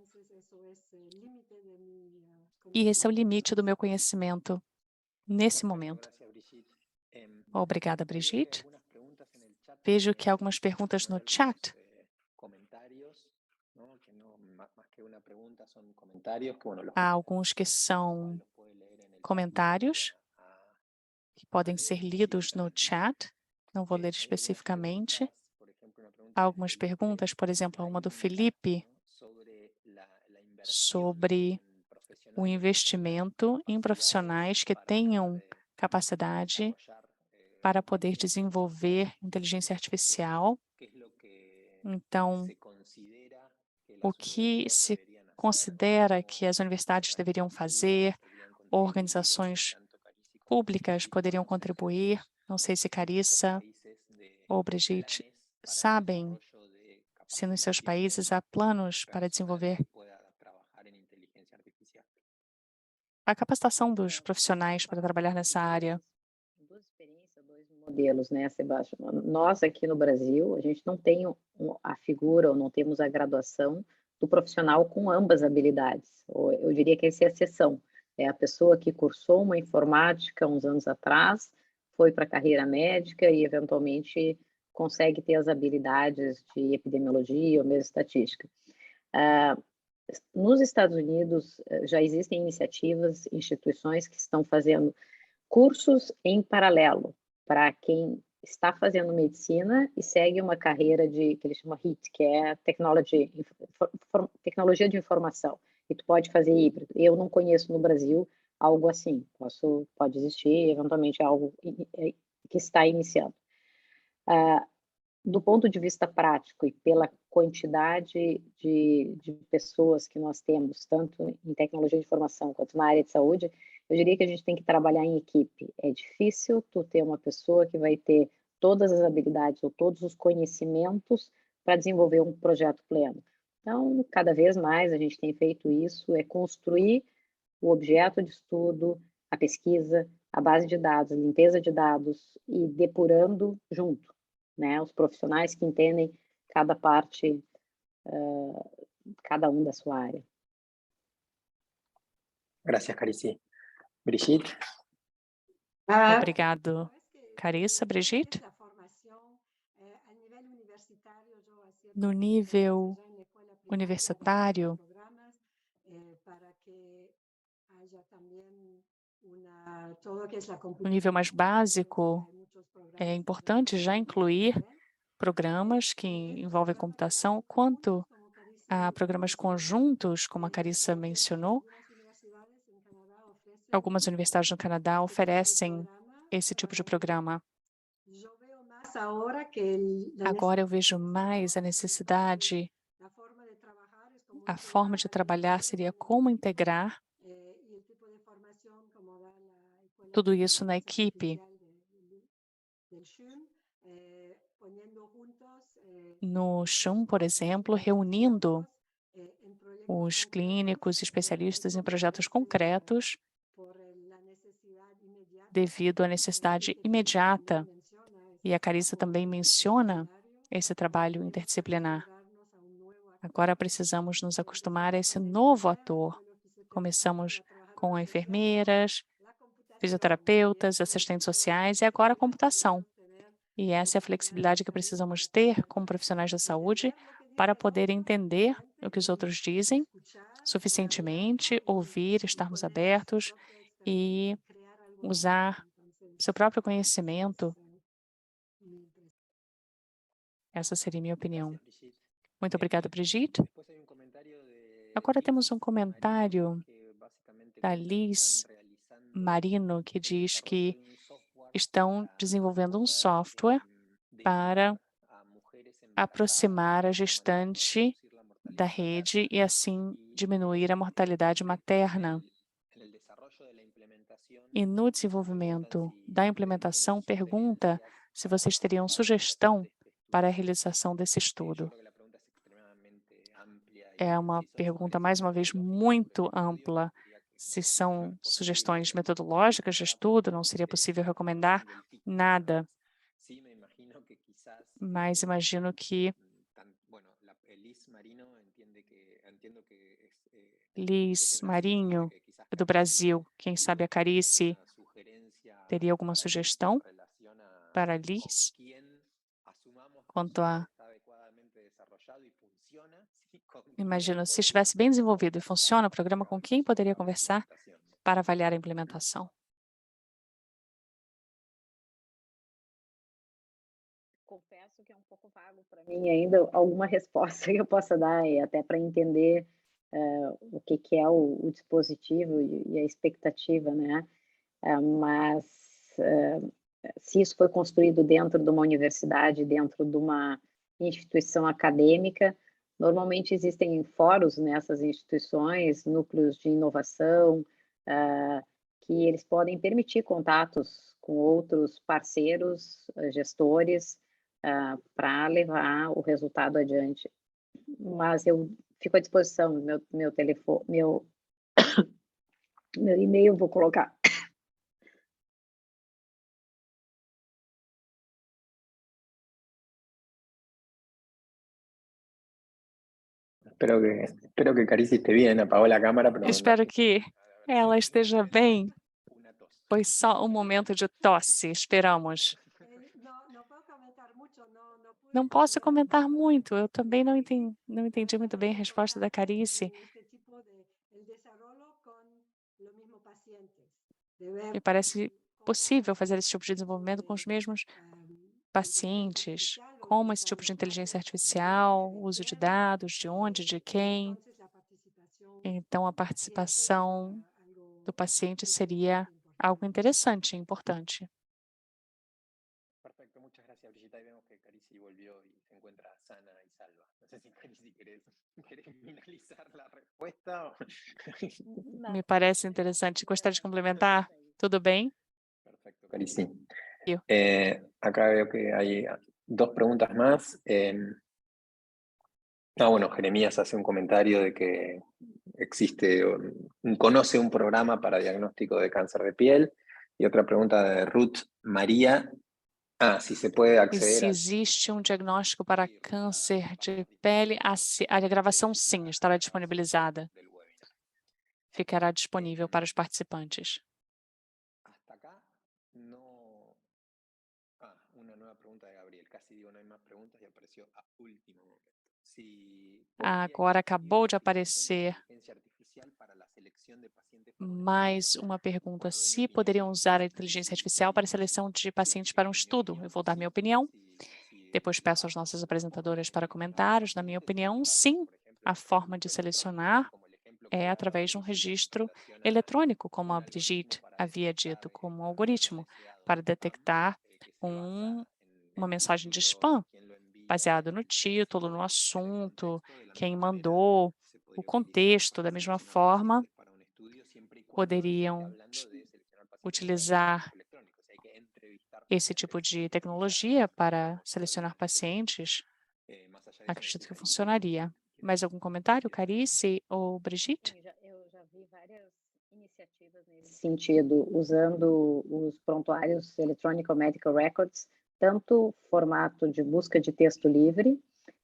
E esse é o limite do meu conhecimento nesse momento. Obrigada, Brigitte. Vejo que há algumas perguntas no chat. Há alguns que são comentários que podem ser lidos no chat. Não vou ler especificamente. Há algumas perguntas, por exemplo, uma do Felipe, sobre o investimento em profissionais que tenham capacidade para poder desenvolver inteligência artificial. Então, o que se considera que as universidades deveriam fazer, organizações públicas poderiam contribuir? Não sei se Carissa ou Brigitte sabem se nos seus países há planos para desenvolver a capacitação dos profissionais para trabalhar nessa área. Duas experiências, dois modelos, né, Sebastião? Nós aqui no Brasil, a gente não tem a figura, ou não temos a graduação do profissional com ambas habilidades. Eu diria que essa é a exceção. É a pessoa que cursou uma informática uns anos atrás, foi para a carreira médica e, eventualmente, consegue ter as habilidades de epidemiologia ou mesmo estatística. Nos Estados Unidos, já existem iniciativas, instituições que estão fazendo cursos em paralelo para quem está fazendo medicina e segue uma carreira que eles chamam HIT, que é tecnologia de informação. E tu pode fazer híbrido. Eu não conheço no Brasil algo assim. Pode existir, eventualmente, algo que está iniciando. Do ponto de vista prático e pela quantidade de pessoas que nós temos, tanto em tecnologia de informação quanto na área de saúde, eu diria que a gente tem que trabalhar em equipe. É difícil tu ter uma pessoa que vai ter todas as habilidades ou todos os conhecimentos para desenvolver um projeto pleno. Então, cada vez mais a gente tem feito isso, é construir o objeto de estudo, a pesquisa, a base de dados, a limpeza de dados e depurando junto, né? Os profissionais que entendem cada parte, cada um da sua área. Gracias, Carici. Brigitte? Obrigado, Carissa. Brigitte? No nível universitário, no nível mais básico, é importante já incluir programas que envolvem computação, quanto a programas conjuntos, como a Carissa mencionou. Algumas universidades no Canadá oferecem esse tipo de programa. Agora eu vejo mais a necessidade, a forma de trabalhar seria como integrar tudo isso na equipe. No SHUM, por exemplo, reunindo os clínicos e especialistas em projetos concretos devido à necessidade imediata. E a Carissa também menciona esse trabalho interdisciplinar. Agora precisamos nos acostumar a esse novo ator. Começamos com enfermeiras, fisioterapeutas, assistentes sociais e agora a computação. E essa é a flexibilidade que precisamos ter como profissionais da saúde para poder entender o que os outros dizem suficientemente, ouvir, estarmos abertos e usar seu próprio conhecimento. Essa seria a minha opinião. Muito obrigada, Brigitte. Agora temos um comentário da Liz Marino, que diz que estão desenvolvendo um software para aproximar a gestante da rede e, assim, diminuir a mortalidade materna. E no desenvolvimento da implementação, pergunta se vocês teriam sugestão para a realização desse estudo. É uma pergunta, mais uma vez, muito ampla. Se são sugestões metodológicas de estudo, não seria possível recomendar nada. Mas imagino que Liz Marinho, do Brasil, quem sabe a Carice, teria alguma sugestão para Liz quanto a... Imagino, se estivesse bem desenvolvido e funciona o programa, com quem poderia conversar para avaliar a implementação? Confesso que é um pouco vago para mim ainda alguma resposta que eu possa dar, até para entender o que é o dispositivo e a expectativa, né? Mas se isso foi construído dentro de uma universidade, dentro de uma instituição acadêmica, normalmente existem fóruns nessas instituições, núcleos de inovação, que eles podem permitir contatos com outros parceiros, gestores, para levar o resultado adiante. Mas eu fico à disposição, meu telefone, meu e-mail vou colocar. Espero que Carice esté bien. Apagó la cámara, pero Espero que ela esteja bem. Foi só um momento de tosse, esperamos. Não posso comentar muito, eu também não entendi muito bem a resposta da Carice. Me parece possível fazer esse tipo de desenvolvimento com os mesmos pacientes, como esse tipo de inteligência artificial, uso de dados, de onde, de quem. Então, a participação do paciente seria algo interessante e importante. Perfecto, muchas gracias, Brigitte. Ahí vemos que Carice volvió y se encuentra sana y salva. No sé si Carice querés finalizar la respuesta. Me parece interessante. Gostaria de complementar? Tudo bem? Perfecto, Carice. Eu. Acá veo que hay dos preguntas más. Bueno, Jeremías hace un comentario de que conoce un programa para diagnóstico de cáncer de piel. Y otra pregunta de Ruth María. Se se pode E acceder se existe um diagnóstico para câncer de pele, a gravação sim, estará disponibilizada. Ficará disponível para os participantes. Hasta acá no... una nueva pregunta de Gabriel. Casi digo no hay más preguntas y apareció a último momento. Agora acabou de aparecer mais uma pergunta. Se poderiam usar a inteligência artificial para a seleção de pacientes para um estudo? Eu vou dar minha opinião. Depois peço às nossas apresentadoras para comentários. Na minha opinião, sim, a forma de selecionar é através de um registro eletrônico, como a Brigitte havia dito, como um algoritmo, para detectar uma mensagem de spam, baseado no título, no assunto, quem mandou, o contexto. Da mesma forma, poderiam utilizar esse tipo de tecnologia para selecionar pacientes. Acredito que funcionaria. Mais algum comentário, Carice ou Brigitte? Eu já vi várias iniciativas nesse sentido, usando os prontuários Electronic Medical Records, tanto formato de busca de texto livre,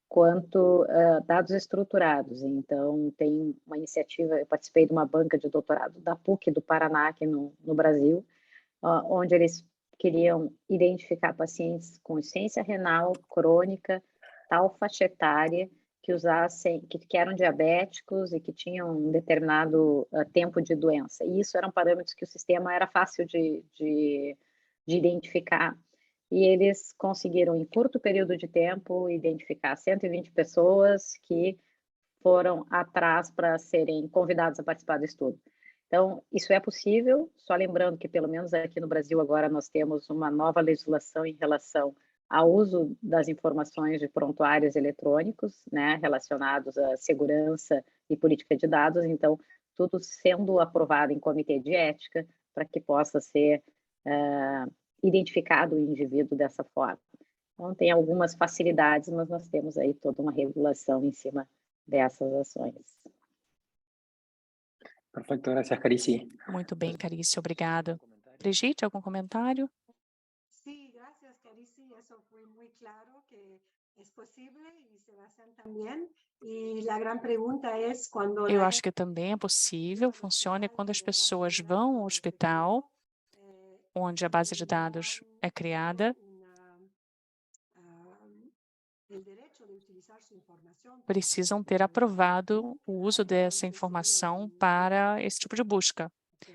quanto dados estruturados. Então, tem uma iniciativa, eu participei de uma banca de doutorado da PUC do Paraná, aqui no Brasil, onde eles queriam identificar pacientes com insuficiência renal crônica, tal faixa etária, que eram diabéticos e que tinham um determinado tempo de doença. E isso eram parâmetros que o sistema era fácil de identificar. E eles conseguiram, em curto período de tempo, identificar 120 pessoas que foram atrás para serem convidados a participar do estudo. Então, isso é possível, só lembrando que, pelo menos aqui no Brasil, agora nós temos uma nova legislação em relação ao uso das informações de prontuários eletrônicos, né, relacionados à segurança e política de dados, então, tudo sendo aprovado em comitê de ética para que possa ser identificado o indivíduo dessa forma. Então, tem algumas facilidades, mas nós temos aí toda uma regulação em cima dessas ações. Perfecto, gracias, Carici. Muito bem, Carice, obrigado. Brigitte, algum comentário? Sí, gracias, Carici. Eso fue muy claro que es posible y se va a hacer también. Y la gran pregunta es cuando Eu acho que também é possível, funciona quando as pessoas vão ao hospital, onde a base de dados é criada, precisam ter aprovado o uso dessa informação para esse tipo de busca.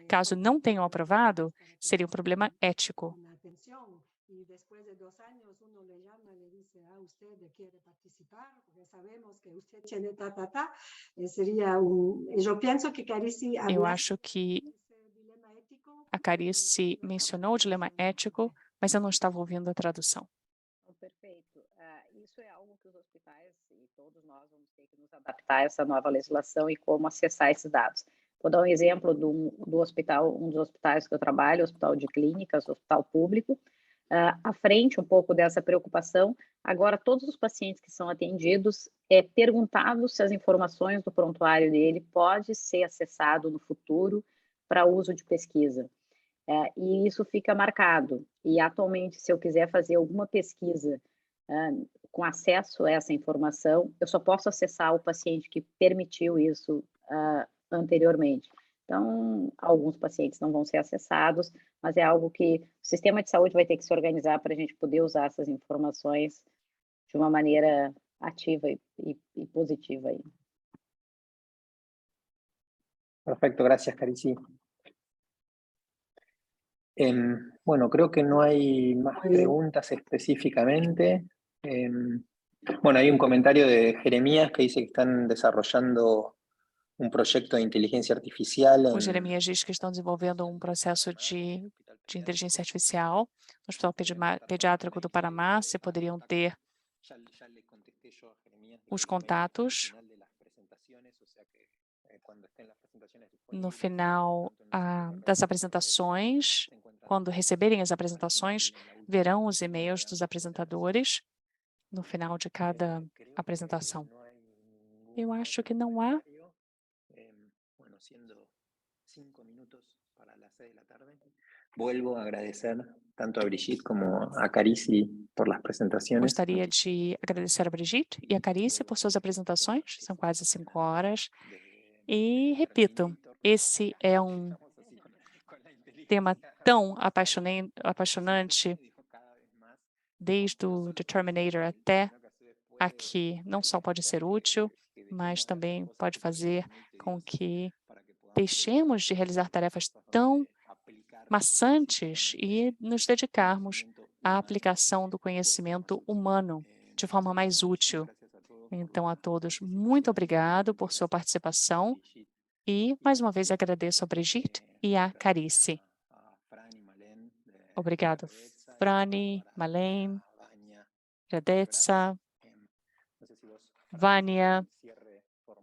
Caso não tenham aprovado, seria um problema ético. Y después de 2 años uno le llama y le dice, usted quiere participar, porque sabemos que usted tiene sería yo pienso que Carici Eu acho que a Carice mencionou o dilema ético, mas eu não estava ouvindo a tradução. Perfeito. Isso é algo que os hospitais e todos nós vamos ter que nos adaptar a essa nova legislação e como acessar esses dados. Vou dar um exemplo do hospital, um dos hospitais que eu trabalho, o Hospital de Clínicas, o Hospital Público. À frente um pouco dessa preocupação, agora todos os pacientes que são atendidos perguntados se as informações do prontuário dele pode ser acessado no futuro para uso de pesquisa. E isso fica marcado. E atualmente, se eu quiser fazer alguma pesquisa com acesso a essa informação, eu só posso acessar o paciente que permitiu isso anteriormente. Então, alguns pacientes não vão ser acessados, mas é algo que o sistema de saúde vai ter que se organizar para a gente poder usar essas informações de uma maneira ativa e positiva. Aí. Perfecto, gracias, Carici. Bueno, creo que no hay más preguntas específicamente. Bueno, hay un comentario de Jeremías que dice que están desarrollando um projeto de inteligência artificial. O Jeremias diz que estão desenvolvendo um processo de inteligência artificial no Hospital Pediátrico do Paraná. Se poderiam ter os contatos no final das apresentações. Quando receberem as apresentações, verão os e-mails dos apresentadores no final de cada apresentação. Eu acho que não há. Siendo 5 minutos para las 6 de la tarde, vuelvo a agradecer tanto a Brigitte como a Carici por las presentaciones. Gostaria de agradecer a Brigitte e a Carici por suas apresentações, são quase 5 horas. E, repito, esse é um tema tão apaixonante, desde o Determinator até aqui. Não só pode ser útil, mas também pode fazer com que deixemos de realizar tarefas tão maçantes e nos dedicarmos à aplicação do conhecimento humano de forma mais útil. Então, a todos, muito obrigado por sua participação e, mais uma vez, agradeço a Brigitte e a Carici. Obrigado, Frani, Malene, Radetsa, Vânia.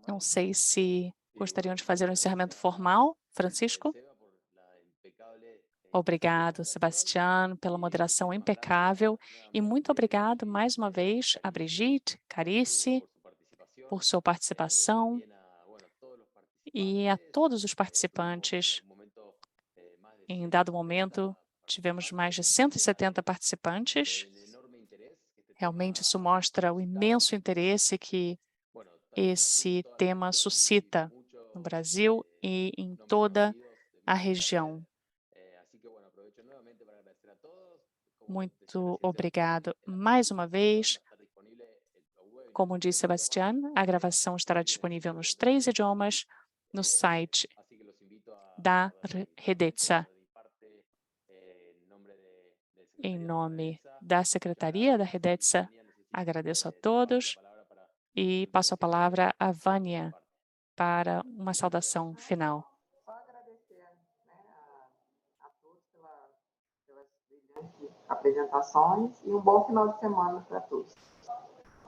Não sei se gostariam de fazer um encerramento formal, Francisco? Obrigado, Sebastião, pela moderação impecável e muito obrigado mais uma vez a Brigitte, Carici, por sua participação e a todos os participantes. Em dado momento, tivemos mais de 170 participantes. Realmente isso mostra o imenso interesse que esse tema suscita no Brasil e em toda a região. Muito obrigado mais uma vez. Como disse Sebastián, a gravação estará disponível nos 3 idiomas no site da Redetsa. Em nome da Secretaria da Redetsa, agradeço a todos e passo a palavra a Vânia para uma saudação final. Só agradecer, a todos pelas brilhantes apresentações e um bom final de semana para todos.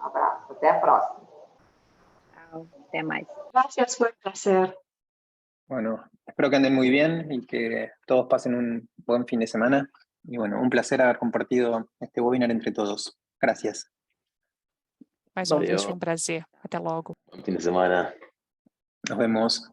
Um abraço, até a próxima. Chao, até mais. Gracias, fue un placer. Bueno, espero que anden muy bien y que todos pasen un buen fin de semana. Y bueno, un placer haber compartido este webinar entre todos. Gracias. Mais uma vez Valeu. foi um prazer. Até logo. Buen fin de semana. Nos vemos.